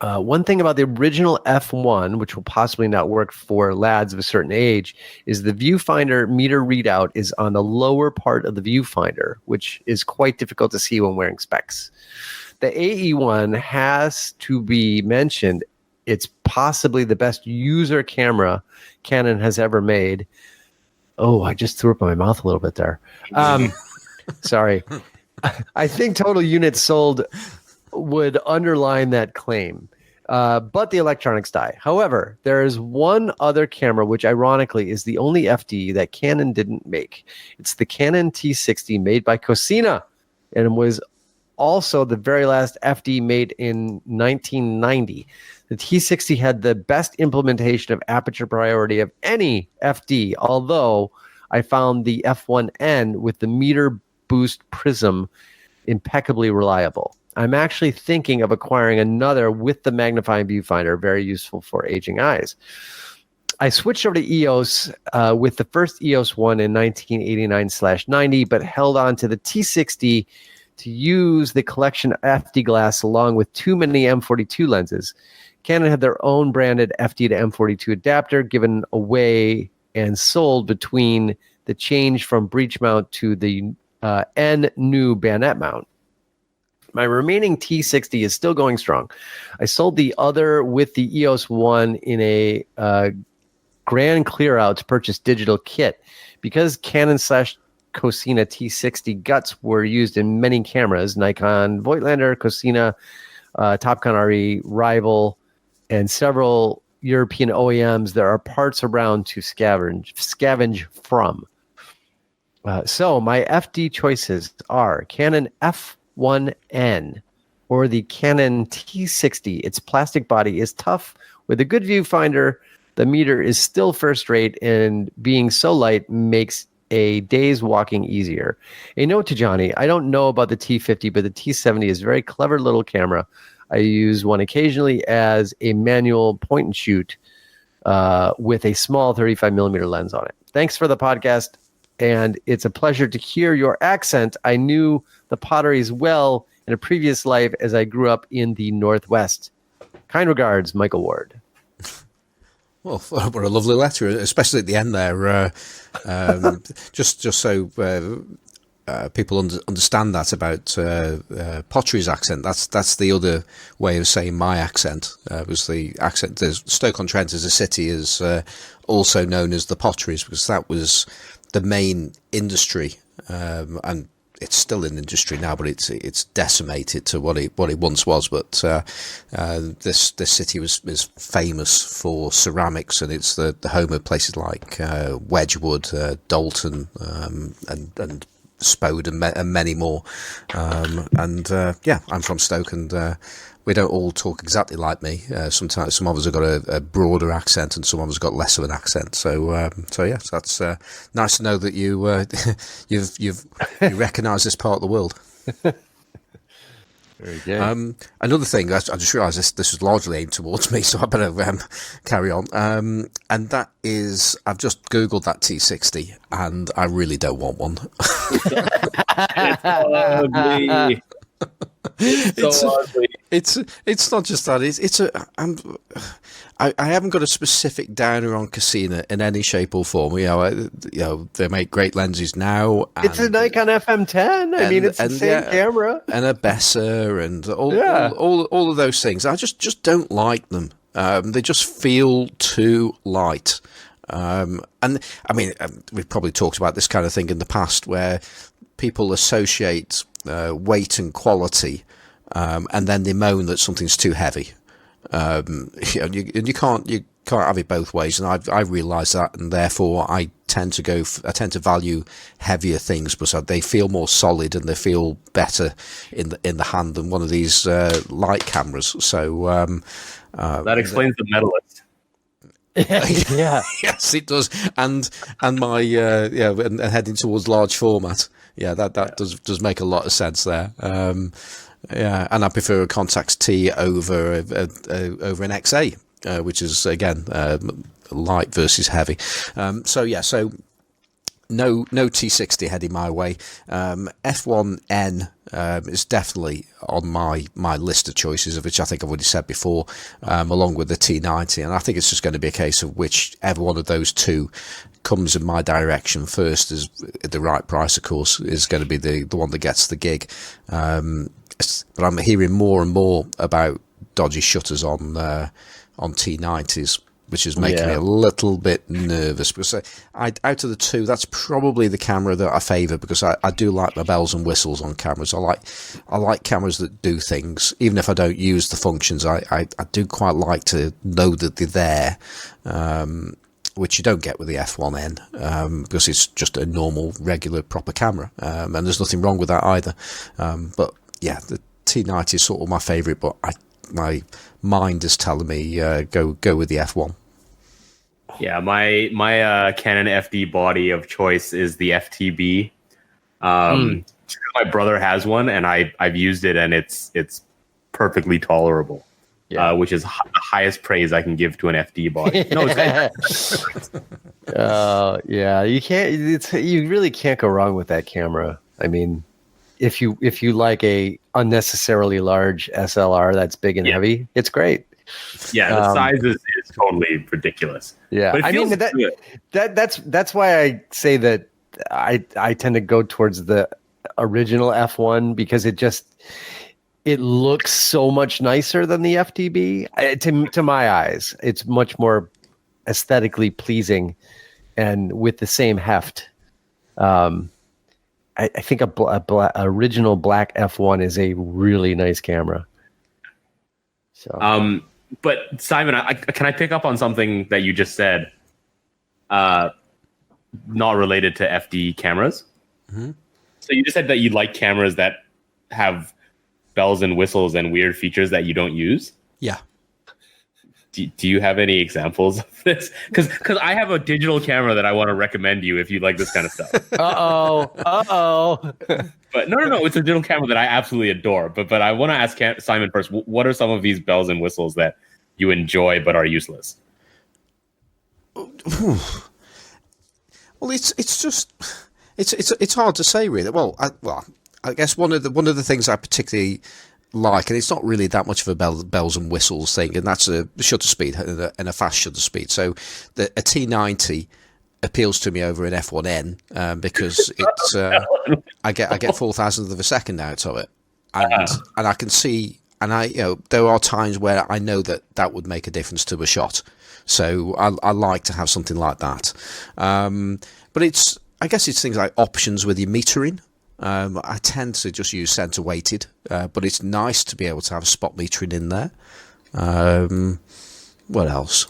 One thing about the original F1, which will possibly not work for lads of a certain age, is the viewfinder meter readout is on the lower part of the viewfinder, which is quite difficult to see when wearing specs. The AE1 has to be mentioned. It's possibly the best user camera Canon has ever made. Oh, I just threw up in my mouth a little bit there. Sorry. I think total units sold would underline that claim. But the electronics die. However, there is one other camera, which ironically is the only FD that Canon didn't make. It's the Canon T60 made by Cosina, and was also the very last FD made in 1990. The T60 had the best implementation of aperture priority of any FD, although I found the F1N with the meter boost prism impeccably reliable. I'm actually thinking of acquiring another with the magnifying viewfinder, very useful for aging eyes. I switched over to EOS with the first EOS one in 1989/90, but held on to the T60 to use the collection FD glass along with too many M42 lenses. Canon had their own branded FD to M42 adapter given away and sold between the change from breech mount to the N new bayonet mount. My remaining T60 is still going strong. I sold the other with the EOS 1 in a grand clear out to purchase digital kit. Because Canon/Cosina T60 guts were used in many cameras, Nikon Voigtlander, Cosina, Topcon RE, Rival, and several European OEMs, there are parts around to scavenge from. So my FD choices are Canon F1N or the Canon T60. Its plastic body is tough with a good viewfinder. The meter is still first rate, and being so light makes a day's walking easier. A note to Johnny, I don't know about the T50, but the T70 is a very clever little camera. I use one occasionally as a manual point and shoot with a small 35 millimeter lens on it. Thanks for the podcast, and it's a pleasure to hear your accent. I knew the Potteries well in a previous life as I grew up in the Northwest. Kind regards, Michael Ward. Well, what a lovely letter, especially at the end there. Just so people understand that about Pottery's accent. That's the other way of saying my accent. Was the accent? Stoke-on-Trent as a city is also known as the Potteries because that was the main industry, and it's still an industry now, but it's decimated to what it once was. But this city is famous for ceramics, and it's the home of places like Wedgwood, Dalton, and Spode, and many more. I'm from Stoke, and we don't all talk exactly like me. Sometimes some of us have got a broader accent, and some of us have got less of an accent. So yes, that's nice to know that you you recognise this part of the world. Very good. Another thing, I just realised this was largely aimed towards me, so I better carry on. And that is, I've just Googled that T60, and I really don't want one. It's ugly. It's not just that. I haven't got a specific downer on Casino in any shape or form. They make great lenses now. It's a Nikon FM10. I mean, it's the same camera and a Bessa and all of those things. I just don't like them. They just feel too light. And I mean, we've probably talked about this kind of thing in the past, where people associate weight and quality, and then they moan that something's too heavy. You can't have it both ways, and I realise that, and therefore I tend to value heavier things because they feel more solid and they feel better in the hand than one of these light cameras. So that explains the Medalist. Yeah. Yes, it does, and my and heading towards large format. Yeah, that does make a lot of sense there. And I prefer a Contax T over an XA, which is again light versus heavy. So no T60 heading my way. F1N is definitely on my list of choices, of which I think I've already said before, along with the T90, and I think it's just going to be a case of whichever one of those two comes in my direction first, is at the right price, of course, is going to be the one that gets the gig. But I'm hearing more and more about dodgy shutters on T90s, which is making me a little bit nervous, because out of the two, that's probably the camera that I favour, because I do like my bells and whistles on cameras. I like cameras that do things, even if I don't use the functions. I do quite like to know that they're there, which you don't get with the F1N, because it's just a normal, regular, proper camera, and there's nothing wrong with that either. But yeah, the T90 is sort of my favourite, but my mind is telling me go with the F1. Yeah, my Canon FD body of choice is the FTB. My brother has one, and I've used it, and it's perfectly tolerable. Yeah. Which is the highest praise I can give to an FD body. No, you can't. You really can't go wrong with that camera. I mean, if you like a unnecessarily large SLR that's big and heavy, it's great. Yeah, the size is totally ridiculous. Yeah, but I mean that's why I say that I tend to go towards the original F1, because it looks so much nicer than the FTB. To my eyes, it's much more aesthetically pleasing, and with the same heft. I think a original black F1 is a really nice camera. So But Simon, can I pick up on something that you just said? Not related to FD cameras. Mm-hmm. So you just said that you like cameras that have bells and whistles and weird features that you don't use. Yeah. Do you have any examples of this? Because I have a digital camera that I want to recommend you if you like this kind of stuff. Uh-oh. But no, it's a digital camera that I absolutely adore. But I want to ask Simon first. What are some of these bells and whistles that you enjoy but are useless? Well, it's hard to say really. Well, I guess one of the things I particularly like, and it's not really that much of a bells and whistles thing, and that's a shutter speed and a fast shutter speed. So a T90 appeals to me over an F1N because it's I get 4,000th of a second out of it, and I can see, and there are times where I know that would make a difference to a shot. So I like to have something like that, but I guess it's things like options with your metering. I tend to just use center weighted, but it's nice to be able to have spot metering in there. What else?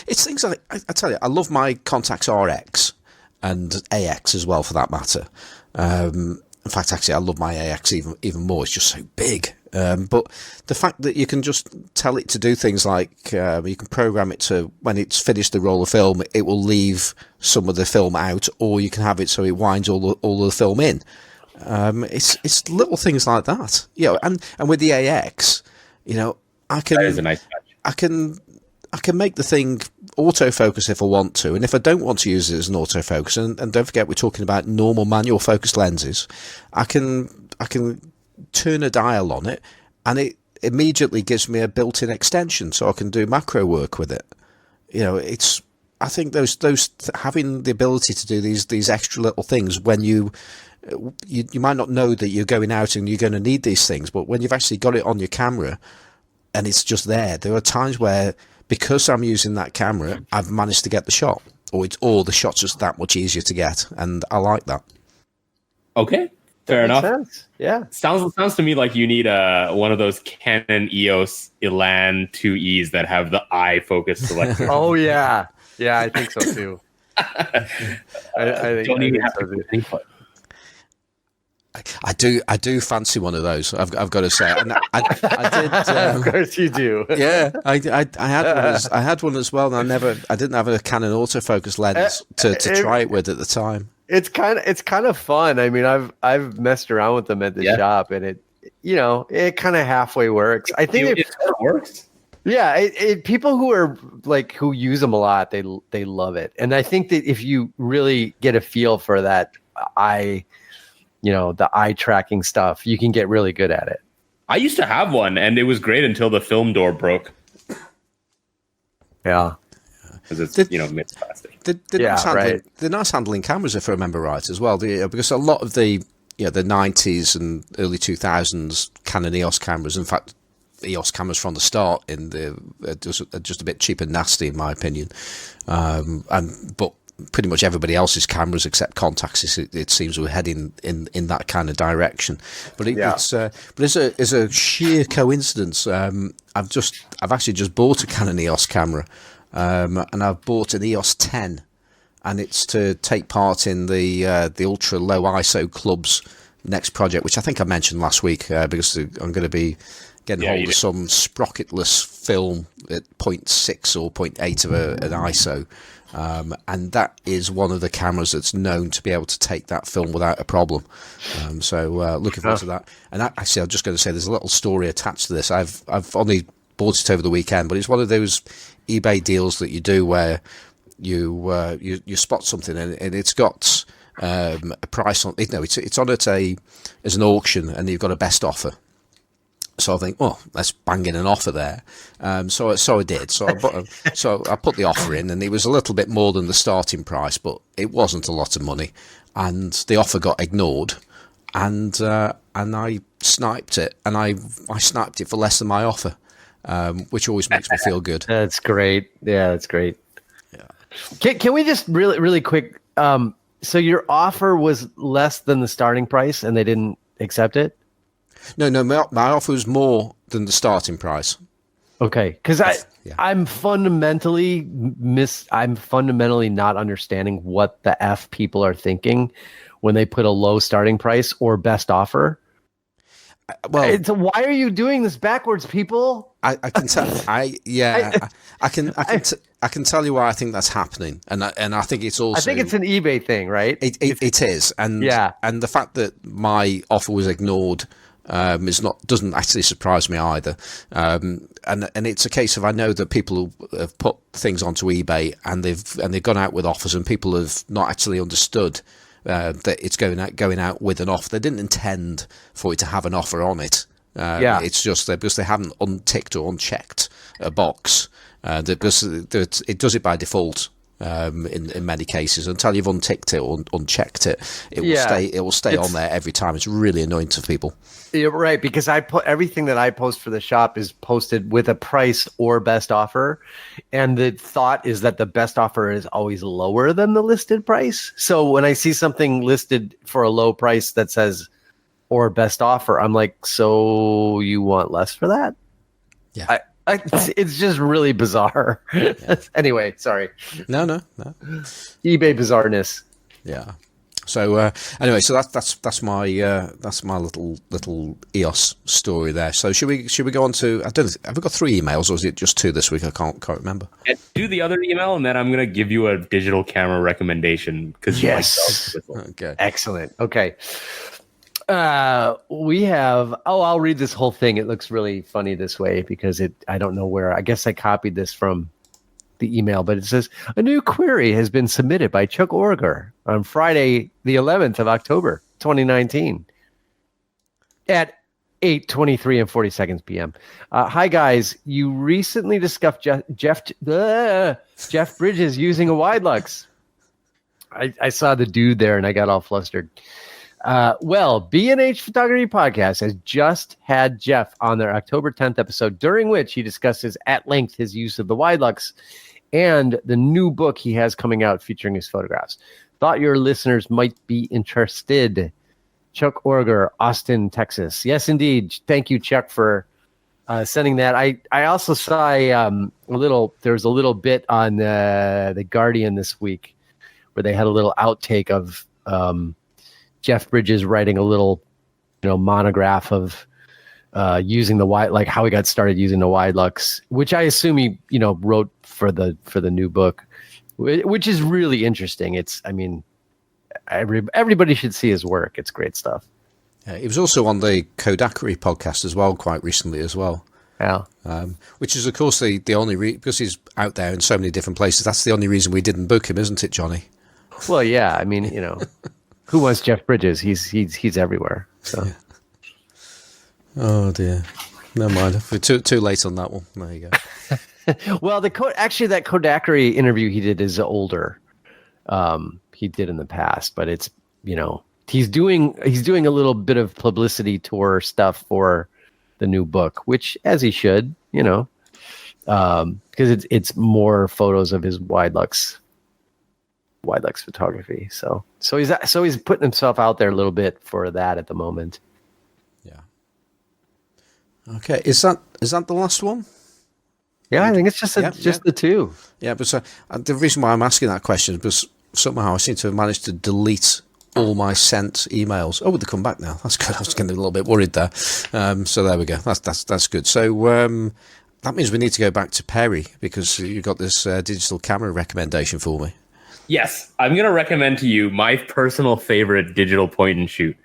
It's things like, I tell you, I love my Contax RX and AX as well, for that matter. In fact, actually, I love my AX even more. It's just so big. But the fact that you can just tell it to do things like you can program it to, when it's finished the roll of film, it will leave some of the film out, or you can have it so it winds all the film in. It's little things like that, and with the AX, I can, that is a nice touch. I can make the thing autofocus if I want to, and if I don't want to use it as an autofocus, and don't forget we're talking about normal manual focus lenses, I can turn a dial on it, and it immediately gives me a built-in extension, so I can do macro work with it. I think those having the ability to do these extra little things when you might not know that you're going out and you're going to need these things, but when you've actually got it on your camera and it's just there are times where, because I'm using that camera, I've managed to get the shot, or the shot's just that much easier to get, and I like that. Okay, fair enough. Sense. Yeah, sounds to me like you need one of those Canon EOS Elan 2Es that have the eye focus selector. Oh yeah, I think so too. I think Don't even have so to too. think about it. I do fancy one of those. I've got to say, and I did. Of course you do. Yeah, I had one as well, and I didn't have a Canon autofocus lens to try it with at the time. It's kind of fun. I mean, I've messed around with them at the shop, and it kind of halfway works. I think it sort of works. Yeah, people who use them a lot, they love it, and I think that if you really get a feel for that the eye tracking stuff, you can get really good at it. I used to have one, and it was great until the film door broke. Yeah. Because it's, mixed plastic. They're nice handling cameras, if I remember right, as well. Because a lot of the 90s and early 2000s Canon EOS cameras, in fact, EOS cameras from the start just a bit cheap and nasty, in my opinion. But pretty much everybody else's cameras except Contax, it seems we're heading in that kind of direction. But it's a sheer coincidence. I've actually just bought a Canon EOS camera, and I've bought an EOS 10, and it's to take part in the ultra low ISO club's next project, which I think I mentioned last week, because I'm going to be getting hold of some sprocketless film at 0.6 or 0.8 of an ISO. And that is one of the cameras that's known to be able to take that film without a problem. So looking forward to that. And actually, I'm just going to say there's a little story attached to this. I've only bought it over the weekend, but it's one of those eBay deals that you do where you spot something and it's got a price on it. No, it's on it as an auction, and you've got a best offer. So I think, let's bang in an offer there. So I did. So I put the offer in, and it was a little bit more than the starting price, but it wasn't a lot of money. And the offer got ignored, and I sniped it, and I sniped it for less than my offer, which always makes me feel good. That's great. Yeah, that's great. Yeah. Can we just really, really quick? So your offer was less than the starting price, and they didn't accept it? No, my offer was more than the starting price. Okay, because I'm fundamentally not understanding what the F people are thinking when they put a low starting price or best offer. Well, why are you doing this backwards, people? I can tell. I can tell you why I think that's happening, and I think it's also. I think it's an eBay thing, right? It is, and the fact that my offer was ignored doesn't actually surprise me either. And it's a case of, I know that people have put things onto eBay and they've gone out with offers, and people have not actually understood that it's going out with an offer. They didn't intend for it to have an offer on it. It's just because they haven't unticked or unchecked a box. Because it does it by default in many cases. Until you've unticked it or unchecked it, it will stay on there every time. It's really annoying to people. You're right, because I put everything that I post for the shop is posted with a price or best offer, and the thought is that the best offer is always lower than the listed price. So when I see something listed for a low price that says or best offer, I'm like, so you want less for that? Yeah. It's just really bizarre. Yeah. Anyway, sorry. No. eBay bizarreness. Yeah. So anyway, so that's my little EOS story there. So should we go on to, I don't know, have we got 3 emails or is it just 2 this week? I can't remember. Do the other email, and then I'm gonna give you a digital camera recommendation because yes. Okay. Excellent. Okay. We have. I'll read this whole thing. It looks really funny this way because I don't know where. I guess I copied this from the email, but it says a new query has been submitted by Chuck Orger on Friday, the 11th of October, 2019, at 8:23 and 40 seconds p.m. Hi guys, you recently discussed Jeff Bridges using a wide lux. I saw the dude there and I got all flustered. Well, B&H Photography Podcast has just had Jeff on their October 10th episode, during which he discusses at length his use of the wide lux and the new book he has coming out featuring his photographs. Thought your listeners might be interested. Chuck Orger, Austin, Texas. Yes, indeed. Thank you, Chuck, for sending that. I also saw there was a little bit on the Guardian this week where they had a little outtake of Jeff Bridges writing a little, monograph of using the wide, like how he got started using the wide lux, which I assume he, wrote for the new book, which is really interesting. Everybody should see his work. It's great stuff. Yeah, he was also on the Kodachrome podcast as well, quite recently as well. Yeah. Which is, of course, the only because he's out there in so many different places. That's the only reason we didn't book him, isn't it, Johnny? Well, yeah. Who wants Jeff Bridges? He's everywhere. So. Yeah. Oh dear. Never mind. We're too late on that one. There you go. Well, that Kodachrome interview he did is older. He did in the past, but it's he's doing a little bit of publicity tour stuff for the new book, which as he should, because it's more photos of his wide lux photography. So he's putting himself out there a little bit for that at the moment. Yeah. Okay. Is that the last one? Yeah, I think it's just the 2. Yeah, but the reason why I'm asking that question is because somehow I seem to have managed to delete all my sent emails. Oh, they come back now. That's good. I was getting a little bit worried there. So there we go. That's good. So that means we need to go back to Perry because you got this digital camera recommendation for me. Yes, I'm going to recommend to you my personal favorite digital point and shoot,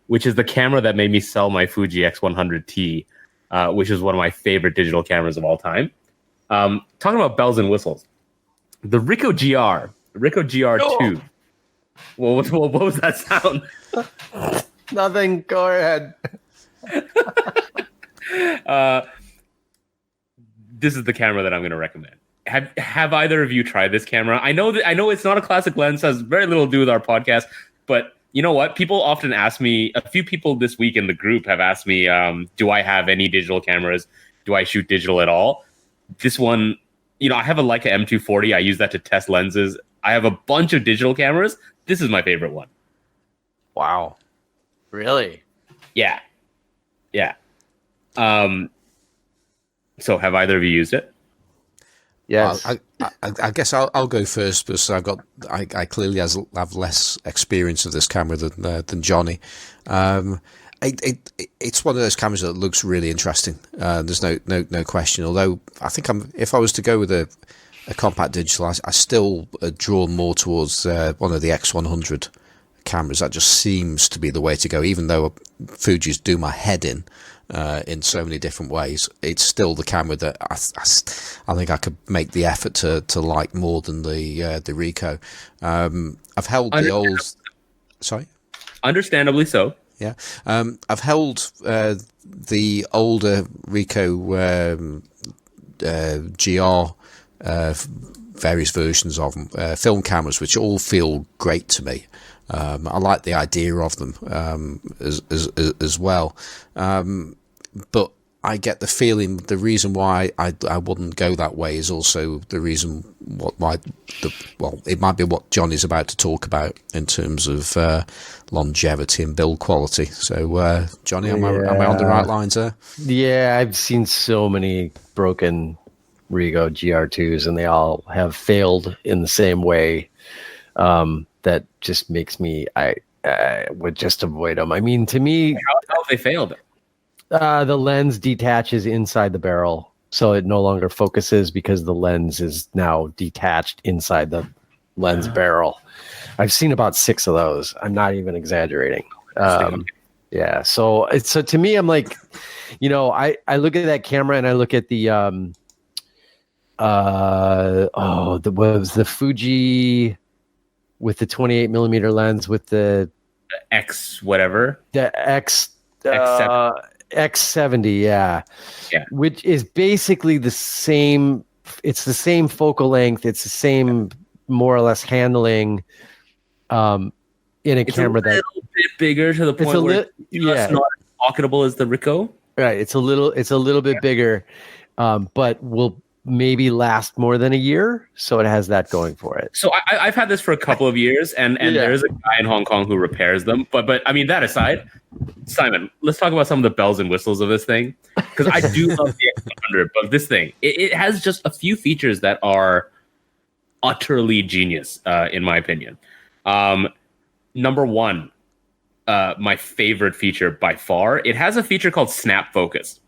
which is the camera that made me sell my Fuji X-100 T, which is one of my favorite digital cameras of all time. Talking about bells and whistles, the Ricoh GR, Ricoh GR II. Well, what was that sound? Nothing. Go ahead. This is the camera that I'm going to recommend. Have either of you tried this camera? I know it's not a classic lens, has very little to do with our podcast, but you know what? People often ask me, a few people this week in the group have asked me, do I have any digital cameras? Do I shoot digital at all? This one, I have a Leica M240. I use that to test lenses. I have a bunch of digital cameras. This is my favorite one. Wow. Really? Yeah. So have either of you used it? Yes. I guess I'll go first because I clearly have less experience of this camera than Johnny. It's one of those cameras that looks really interesting. There's no question. Although I think if I was to go with a compact digital, I still drawn more towards one of the X100 cameras. That just seems to be the way to go. Even though Fuji's do my head in so many different ways, it's still the camera that I think I could make the effort to like more than the Ricoh. I've held the old. Sorry. Understandably so. Yeah, I've held the older Ricoh GR, various versions of them, film cameras, which all feel great to me. I like the idea of them as well, but I get the feeling the reason why I wouldn't go that way is also the reason it might be what Johnny's about to talk about in terms of longevity and build quality. So, Johnny, am I on the right lines there? Yeah, I've seen so many broken Ricoh GR2s, and they all have failed in the same way. That just makes me I would just avoid them. I mean, to me, how have they failed? The lens detaches inside the barrel, so it no longer focuses because the lens is now detached inside the lens barrel. I've seen about 6 of those. I'm not even exaggerating. Yeah. So to me, I'm like, I look at that camera and I look at the the Fuji with the 28 millimeter lens with the X whatever. The X70, yeah, which is basically the same. It's the same focal length. It's the same, more or less, handling. In a camera that's a little bit bigger to the point where it's not as pocketable as the Ricoh. Right, it's a little bit bigger, but will maybe last more than a year. So it has that going for it. So I've had this for a couple of years, and there's a guy in Hong Kong who repairs them. But I mean, that aside, Simon, let's talk about some of the bells and whistles of this thing, because I do love the X100, but this thing, it has just a few features that are utterly genius, in my opinion. Number one, my favorite feature by far, it has a feature called snap focus.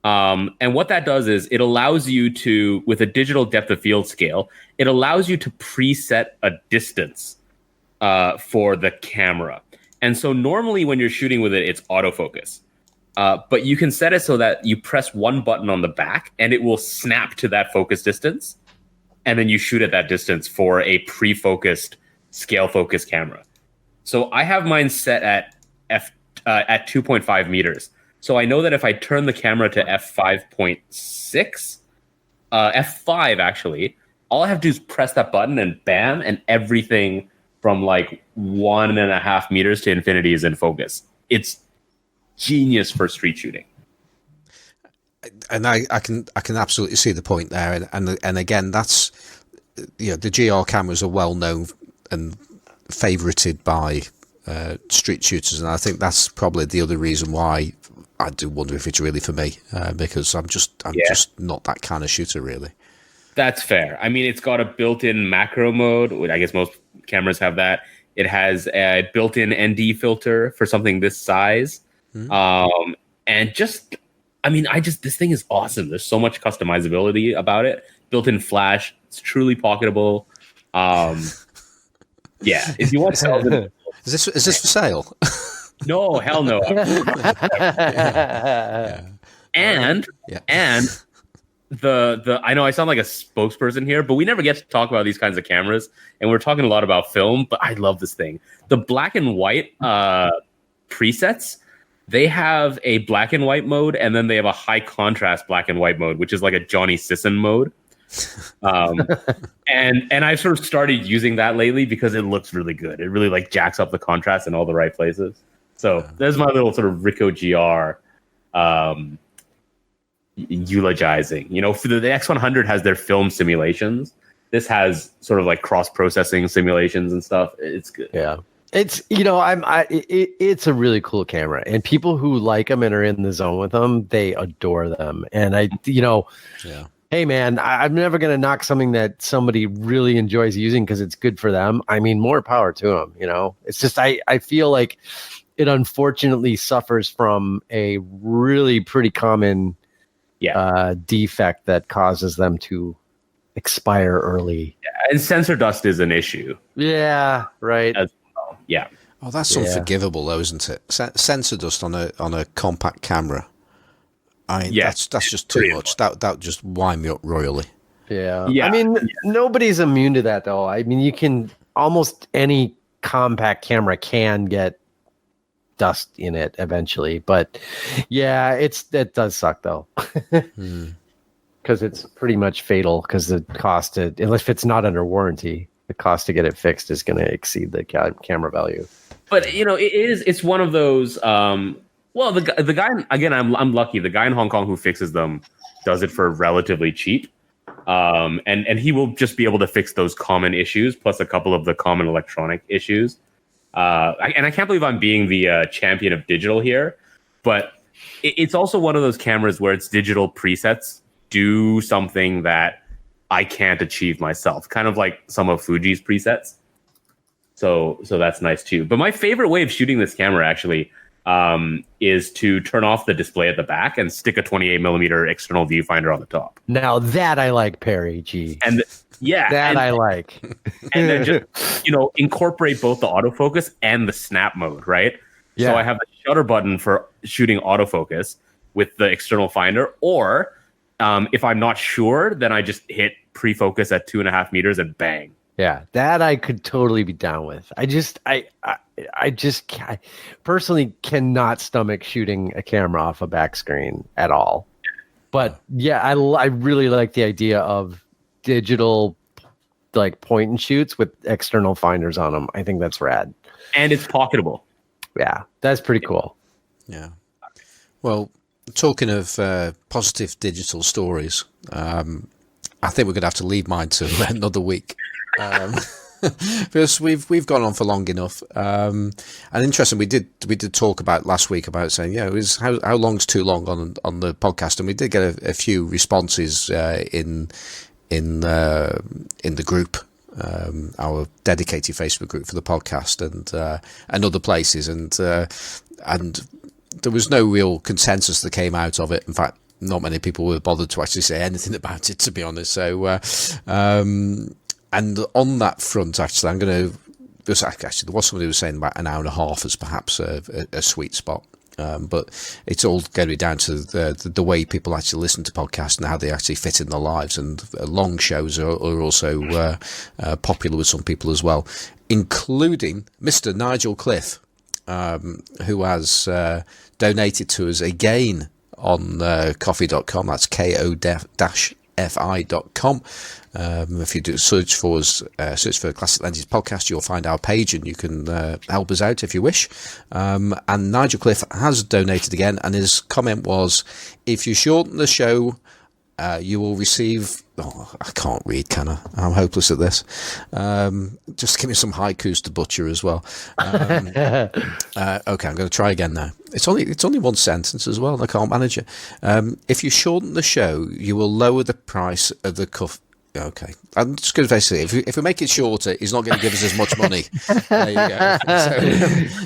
And what that does is it allows you to, with a digital depth of field scale, it allows you to preset a distance for the camera. And so normally when you're shooting with it, it's autofocus. But you can set it so that you press one button on the back and it will snap to that focus distance. And then you shoot at that distance for a pre-focused scale focus camera. So I have mine set at at 2.5 meters. So I know that if I turn the camera to f5.6, f5 actually, all I have to do is press that button and bam, and everything from like 1.5 meters to infinity is in focus. It's genius for street shooting. And I can absolutely see the point there. And again, that's, the GR cameras are well known and favorited by street shooters, and I think that's probably the other reason why I do wonder if it's really for me, because I'm just not that kind of shooter, really. That's fair. I mean, it's got a built-in macro mode. I guess most cameras have that. It has a built-in ND filter for something this size. Mm-hmm. And just, this thing is awesome. There's so much customizability about it. Built-in flash. It's truly pocketable. Yeah. If you want to sell it, is this for sale? No, hell no. And the I know I sound like a spokesperson here, but we never get to talk about these kinds of cameras, and we're talking a lot about film, but I love this thing. The black and white presets, they have a black and white mode, and then they have a high contrast black and white mode, which is like a Johnny Sisson mode. And I've sort of started using that lately because it looks really good. It really like jacks up the contrast in all the right places. So there's my little sort of Ricoh GR eulogizing. For the X100 has their film simulations. This has sort of like cross-processing simulations and stuff. It's good. Yeah. It's it's a really cool camera, and people who like them and are in the zone with them, they adore them. And Yeah. Hey man, I'm never going to knock something that somebody really enjoys using because it's good for them. I mean, more power to them. It's just I feel like it unfortunately suffers from a really pretty common defect that causes them to expire early. And sensor dust is an issue. Yeah, right. As well. Yeah. Oh, that's unforgivable, though, isn't it? Sensor dust on a compact camera. I mean, that's just too much. That just wind me up royally. Yeah. I mean, nobody's immune to that, though. I mean, you can almost any compact camera can get dust in it eventually, but yeah, it does suck though. Because it's pretty much fatal. Because the cost if it's not under warranty, the cost to get it fixed is going to exceed the camera value. But it's one of those. Well, the guy again, I'm lucky. The guy in Hong Kong who fixes them does it for relatively cheap, and he will just be able to fix those common issues plus a couple of the common electronic issues. And I can't believe I'm being the champion of digital here, but it's also one of those cameras where its digital presets do something that I can't achieve myself, kind of like some of Fuji's presets. So that's nice too. But my favorite way of shooting this camera actually is to turn off the display at the back and stick a 28mm external viewfinder on the top. Now that I like, Perry G. And I like. And then just, incorporate both the autofocus and the snap mode, right? Yeah. So I have the shutter button for shooting autofocus with the external finder, or if I'm not sure, then I just hit pre-focus at 2.5 meters and bang. Yeah, that I could totally be down with. I personally cannot stomach shooting a camera off a back screen at all. But yeah, I really like the idea of digital like point and shoots with external finders on them. I think that's rad. And it's pocketable. Yeah, that's pretty cool. Yeah. Well, talking of positive digital stories, I think we're going to have to leave mine to another week. Because we've gone on for long enough. And interesting, we did talk about last week about saying, how long's too long on the podcast, and we did get a few responses in the group, our dedicated Facebook group for the podcast, and other places, and there was no real consensus that came out of it. In fact, not many people were bothered to actually say anything about it, to be honest. So, and on that front, actually, I'm going to. Actually, there was somebody who was saying about an hour and a half as perhaps a sweet spot. But it's all going to be down to the way people actually listen to podcasts and how they actually fit in their lives. And long shows are also popular with some people as well, including Mr. Nigel Cliff, who has donated to us again on coffee.com. That's ko-fi.com. If you do search for Classic Lenses Podcast, you'll find our page and you can help us out if you wish. And Nigel Cliff has donated again, and his comment was, if you shorten the show, you will receive... Oh, I can't read, can I? I'm hopeless at this. Just give me some haikus to butcher as well. Okay, I'm going to try again now. It's only one sentence as well, and I can't manage it. If you shorten the show, you will lower the price of the cuff. Okay, I'm just going to basically, if we make it shorter, he's not going to give us as much money. There you go.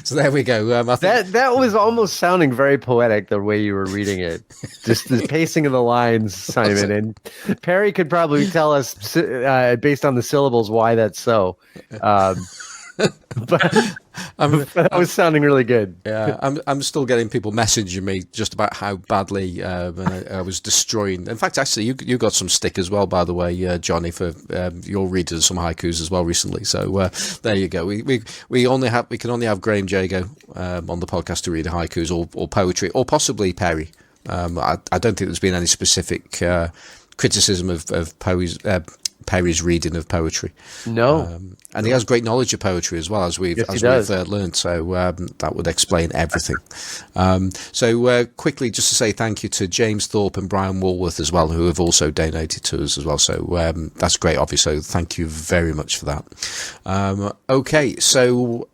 So there we go. I think that was almost sounding very poetic the way you were reading it. Just the pacing of the lines, Simon. And Perry could probably tell us based on the syllables why that's so. But that was sounding really good. Yeah, I'm still getting people messaging me just about how badly I was destroying. In fact, actually, you got some stick as well, by the way, Johnny, for your readers some haikus as well recently. So there you go. We can only have Graham Jago on the podcast to read haikus or poetry, or possibly Perry. I don't think there's been any specific criticism of Perry's reading of poetry. No. And he has great knowledge of poetry as well, as we've learned. So that would explain everything. So quickly, just to say thank you to James Thorpe and Brian Walworth as well, who have also donated to us as well. So that's great, obviously. So thank you very much for that. Okay, so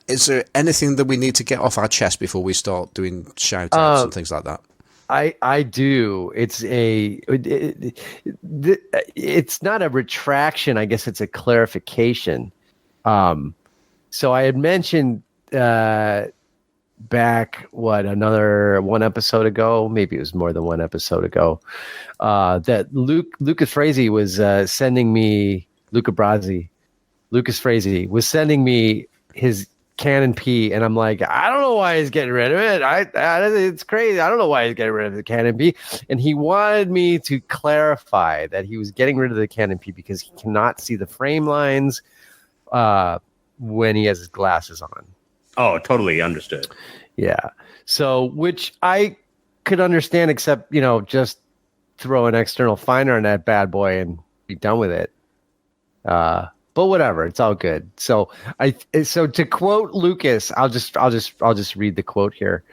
is there anything that we need to get off our chest before we start doing shout outs and things like that? I do. It's it's not a retraction. I guess it's a clarification. So I had mentioned back another one episode ago, maybe it was more than one episode ago, that Lucas Frazee was sending me Lucas Frazee was sending me his Canon P, and I'm like, I don't know why he's getting rid of it. It's crazy. I don't know why he's getting rid of the Canon P. And he wanted me to clarify that he was getting rid of the Canon P because he cannot see the frame lines when he has his glasses on. Oh, totally understood. Yeah. So, which I could understand, except, just throw an external finder on that bad boy and be done with it. But whatever, it's all good. So to quote Lucas, I'll just read the quote here.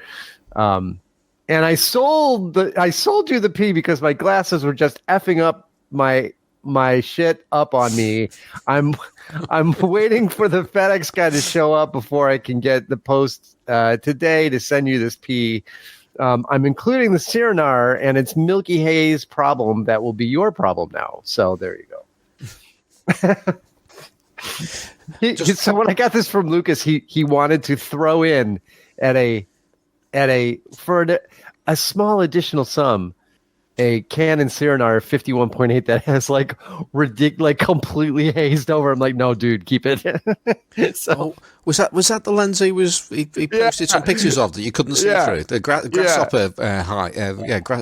And I sold you the P because my glasses were just effing up my shit up on me. I'm waiting for the FedEx guy to show up before I can get the post today to send you this P. I'm including the Cyranar and its milky haze problem that will be your problem now. So there you go. So when I got this from Lucas, he wanted to throw in for a small additional sum a Canon Cyranar 51.8 that has completely hazed over. I'm like, no, dude, keep it. So was that the lens he posted some pictures of that you couldn't see through? The grasshopper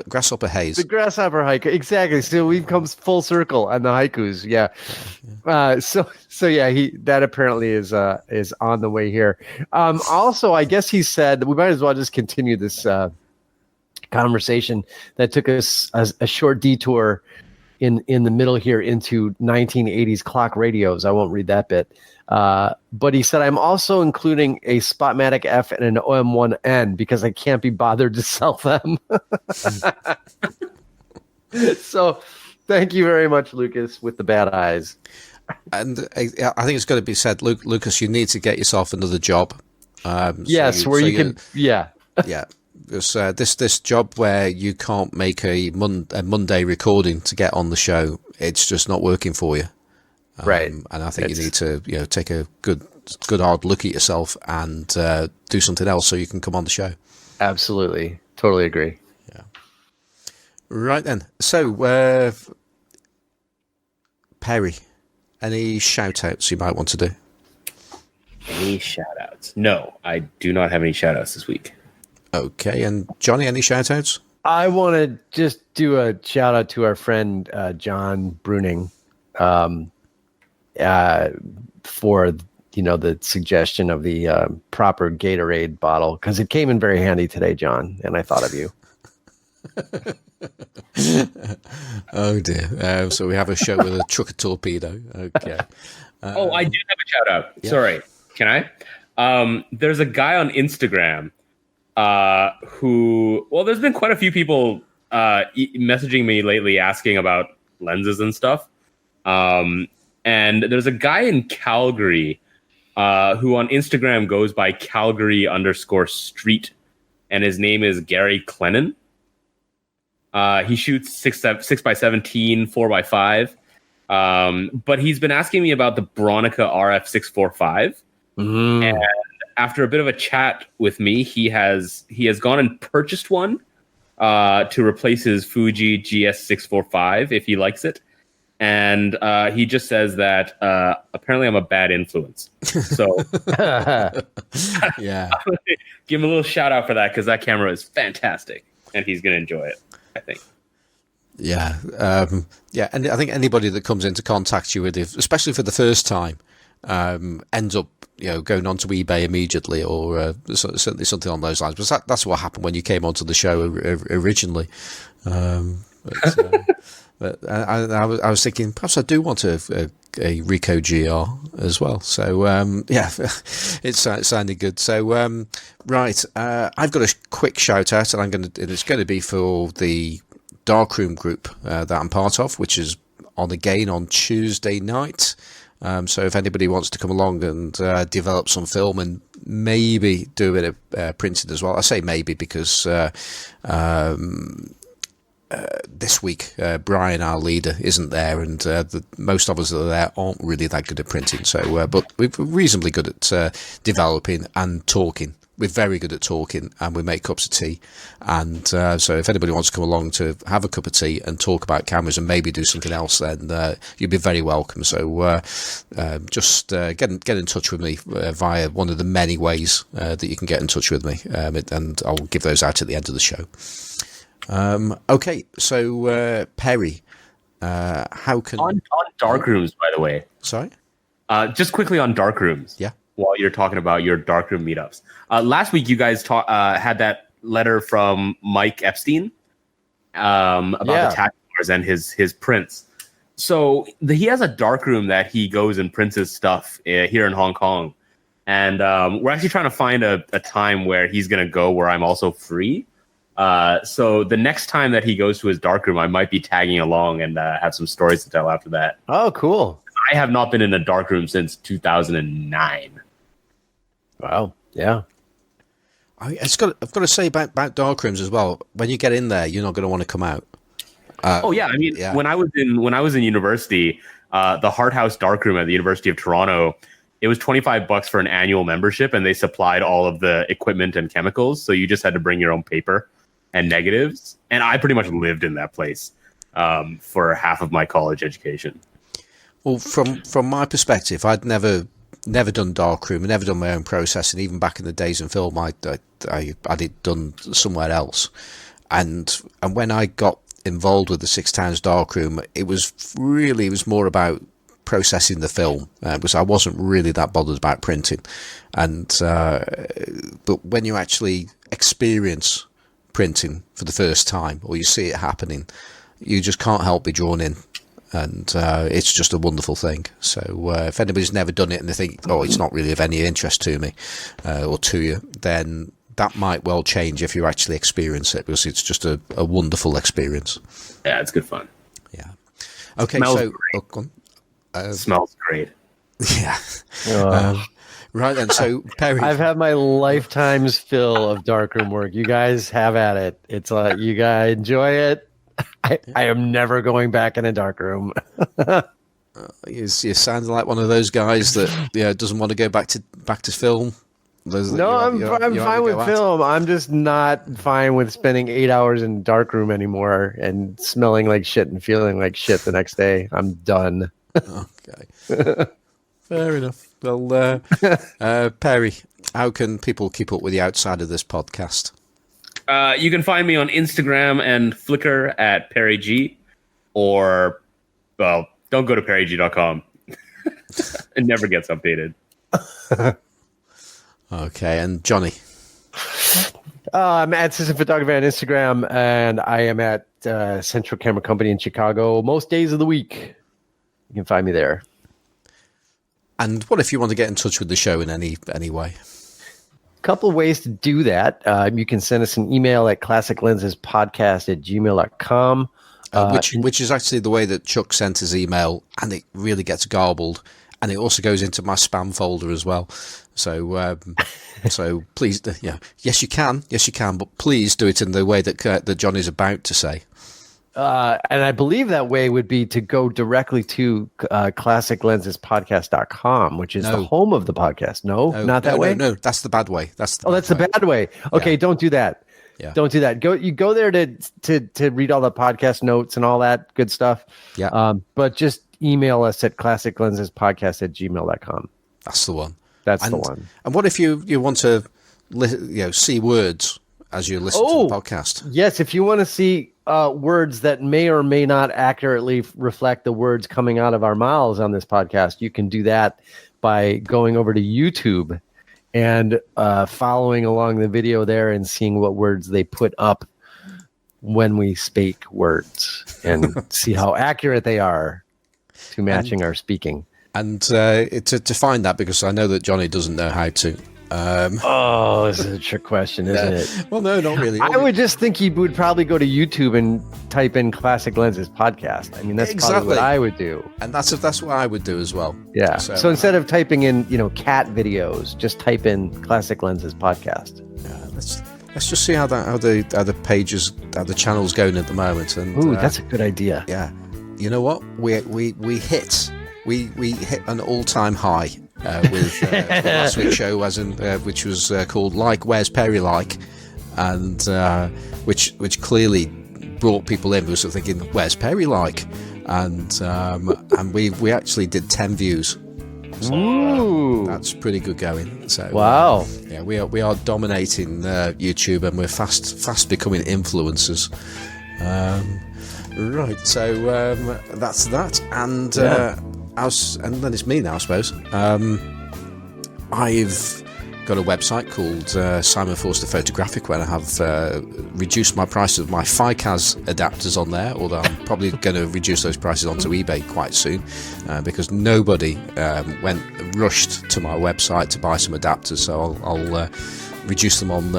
grasshopper haze. The grasshopper haiku, exactly. So we've come full circle on the haikus. Yeah. So yeah, that apparently is on the way here. Also, I guess he said we might as well just continue this conversation that took us a short detour in the middle here into 1980s clock radios. I won't read that bit. But he said, I'm also including a Spotmatic F and an OM1N because I can't be bothered to sell them. So thank you very much, Lucas, with the bad eyes. And I think it's got to be said, Lucas, you need to get yourself another job. Yeah. Because this job where you can't make a Monday recording to get on the show, it's just not working for you. Right. And I think you need to take a good hard look at yourself and do something else so you can come on the show. Absolutely. Totally agree. Yeah. Right then. So, Perry, any shout outs you might want to do? Any shout outs? No, I do not have any shout outs this week. Okay, and Johnny, any shout-outs? I want to just do a shout-out to our friend John Bruning for the suggestion of the proper Gatorade bottle, because it came in very handy today, John, and I thought of you. Oh, dear. So we have a show with a trucker torpedo. Okay. I do have a shout-out. Yeah. Sorry. Can I? There's a guy on Instagram there's been quite a few people messaging me lately asking about lenses and stuff. And there's a guy in Calgary who on Instagram goes by Calgary_street, and his name is Gary Clennon. He shoots 6x17, 4x5. But he's been asking me about the Bronica RF645. Mm-hmm. And after a bit of a chat with me, he has gone and purchased one to replace his Fuji GS645 if he likes it. And he just says that apparently I'm a bad influence. So yeah, give him a little shout out for that, because that camera is fantastic and he's going to enjoy it, I think. Yeah. And I think anybody that comes in to contact you with it, especially for the first time, ends up going onto eBay immediately, or certainly something on those lines. But that's what happened when you came onto the show originally. But I was thinking perhaps I do want a Ricoh GR as well. So it sounded good. So right, I've got a quick shout out, and it's going to be for the Darkroom group that I'm part of, which is on again on Tuesday night. So if anybody wants to come along and develop some film and maybe do a bit of printing as well. I say maybe because this week Brian, our leader, isn't there, and most of us that are there aren't really that good at printing. So, but we're reasonably good at developing and talking. We're very good at talking, and we make cups of tea. And so if anybody wants to come along to have a cup of tea and talk about cameras and maybe do something else, then you'd be very welcome. So just get in touch with me via one of the many ways that you can get in touch with me, and I'll give those out at the end of the show. Okay, so Perry, how can... On darkrooms, by the way. Sorry? Just quickly on darkrooms. Yeah. While you're talking about your darkroom meetups. Last week, you guys had that letter from Mike Epstein about the tattooers and his prints. So he has a darkroom that he goes and prints his stuff here in Hong Kong. And we're actually trying to find a time where he's going to go where I'm also free. So the next time that he goes to his darkroom, I might be tagging along and have some stories to tell after that. Oh, cool. I have not been in a darkroom since 2009. Wow. Yeah. I've got to say about darkrooms as well. When you get in there, you're not going to want to come out. When I was in university, the Hart House darkroom at the University of Toronto, it was $25 for an annual membership, and they supplied all of the equipment and chemicals. So you just had to bring your own paper and negatives. And I pretty much lived in that place for half of my college education. Well, from my perspective, I'd never done darkroom, never done my own processing. Even back in the days in film, I had it done somewhere else. And when I got involved with the 6 Towns darkroom, it was more about processing the film, because I wasn't really that bothered about printing. And but when you actually experience printing for the first time, or you see it happening, you just can't help be drawn in. And it's just a wonderful thing. So if anybody's never done it and they think, oh, it's not really of any interest to me or to you, then that might well change if you actually experience it, because it's just a wonderful experience. Yeah, it's good fun. Yeah. Okay, Smells so... great. Smells great. Yeah. Right then, so Perry... I've had my lifetime's fill of darkroom work. You guys have at it. It's like, you guys enjoy it. I am never going back in a darkroom. You sound like one of those guys that doesn't want to go back to film. I'm fine with film. I'm just not fine with spending 8 hours in darkroom anymore and smelling like shit and feeling like shit the next day. I'm done. Okay. Fair enough. Well, Perry, how can people keep up with you outside of this podcast? You can find me on Instagram and Flickr at PerryG, or, well, don't go to perryg.com. It never gets updated. Okay, and Johnny? I'm at Assistant Photography on Instagram, and I am at Central Camera Company in Chicago most days of the week. You can find me there. And what if you want to get in touch with the show in any way? Couple ways to do that. You can send us an email at classiclensespodcast@gmail.com. Which is actually the way that Chuck sent his email, and it really gets garbled, and it also goes into my spam folder as well. So so please, yes you can, but please do it in the way that Johnny's about to say. And I believe that way would be to go directly to classiclensespodcast.com, which is the home of the podcast. No, not that way? No, that's the bad way. That's the bad way. Okay, yeah. Don't do that. Yeah. Don't do that. You go there to read all the podcast notes and all that good stuff. Yeah. But just email us at classiclensespodcast@gmail.com. That's the one. That's the one. And what if you want to see words as you listen to the podcast? Yes, if you want to see words that may or may not accurately reflect the words coming out of our mouths on this podcast, you can do that by going over to YouTube and following along the video there and seeing what words they put up when we speak words and see how accurate they are to matching our speaking. And to find that, because I know that Johnny doesn't know how to This is a trick question, isn't it? Well, no, not really. I would just think you would probably go to YouTube and type in Classic Lenses podcast. I mean, that's probably what I would do. And that's what I would do as well. Yeah. So instead of typing in, cat videos, just type in Classic Lenses podcast. Let's just see how the pages, how the channel's going at the moment. And that's a good idea. Yeah. You know what? We hit an all-time high with the last week's show, which was called "Like Where's Perry Like," and which clearly brought people in who were sort of thinking, "Where's Perry like?" And we actually did 10 views. So, that's pretty good going. So wow. Yeah, we are dominating YouTube, and we're fast becoming influencers. Right, so that's that, and then it's me now, I suppose. I've got a website called Simon Forster Photographic, where I have reduced my price of my FICAS adapters on there, although I'm probably going to reduce those prices onto eBay quite soon, because nobody rushed to my website to buy some adapters, so I'll reduce them on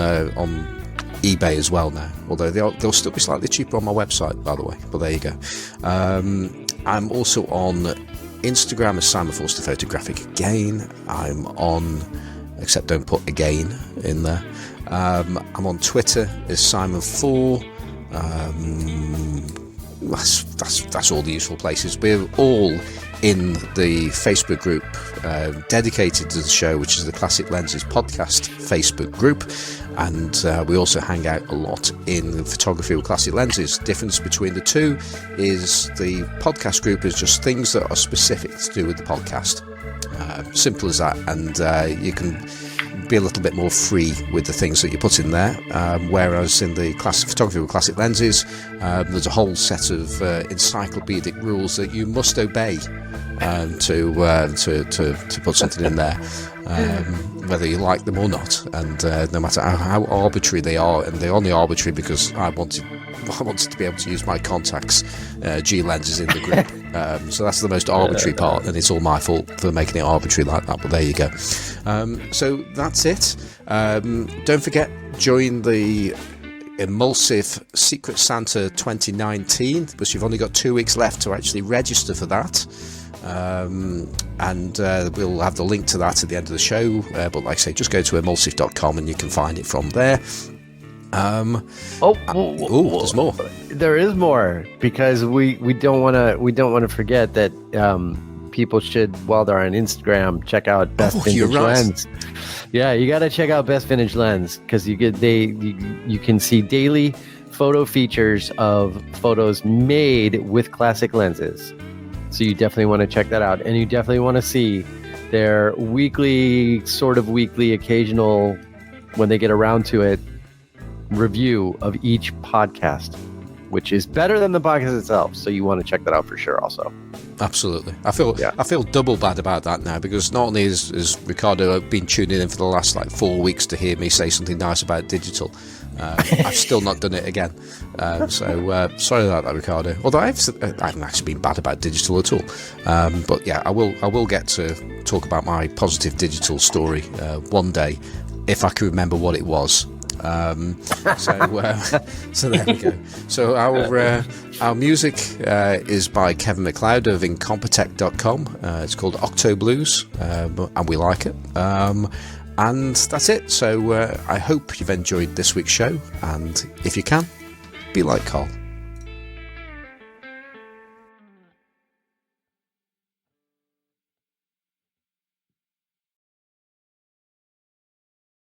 eBay as well now, although they'll still be slightly cheaper on my website, by the way, but there you go. I'm also on Instagram as Simon Forster Photographic again. I'm on, except don't put again in there. I'm on Twitter as Simon4. That's all the useful places. We're all in the Facebook group dedicated to the show, which is the Classic Lenses Podcast Facebook group, and we also hang out a lot in photography with classic lenses. Difference between the two is the podcast group is just things that are specific to do with the podcast. Simple as that, and you can be a little bit more free with the things that you put in there, whereas in the photography with classic lenses, there's a whole set of encyclopedic rules that you must obey to put something in there, whether you like them or not, and no matter how arbitrary they are. And they're only arbitrary because I wanted to be able to use my Contax G lenses in the group, so that's the most arbitrary part, and it's all my fault for making it arbitrary like that, but there you go. So that's it. Don't forget, join the Emulsive Secret Santa 2019, because you've only got 2 weeks left to actually register for that. And we'll have the link to that at the end of the show, but like I say, just go to emulsive.com and you can find it from there. There's more. There is more, because we don't want to forget that people should, while they're on Instagram, check out Best Vintage Lens. Yeah, you got to check out Best Vintage Lens, because you can see daily photo features of photos made with classic lenses. So you definitely want to check that out, and you definitely want to see their weekly, occasional, when they get around to it, review of each podcast, which is better than the podcast itself. So you want to check that out for sure also. Absolutely. I feel double bad about that now, because not only is Ricardo been tuning in for the last 4 weeks to hear me say something nice about digital, I've still not done it again. So sorry about that, Ricardo. Although I haven't actually been bad about digital at all. But yeah, I will get to talk about my positive digital story one day, if I can remember what it was. So there we go. So our music is by Kevin MacLeod of Incompetech.com. It's called Octo Blues, and we like it. And that's it. So I hope you've enjoyed this week's show, and if you can, be like Carl.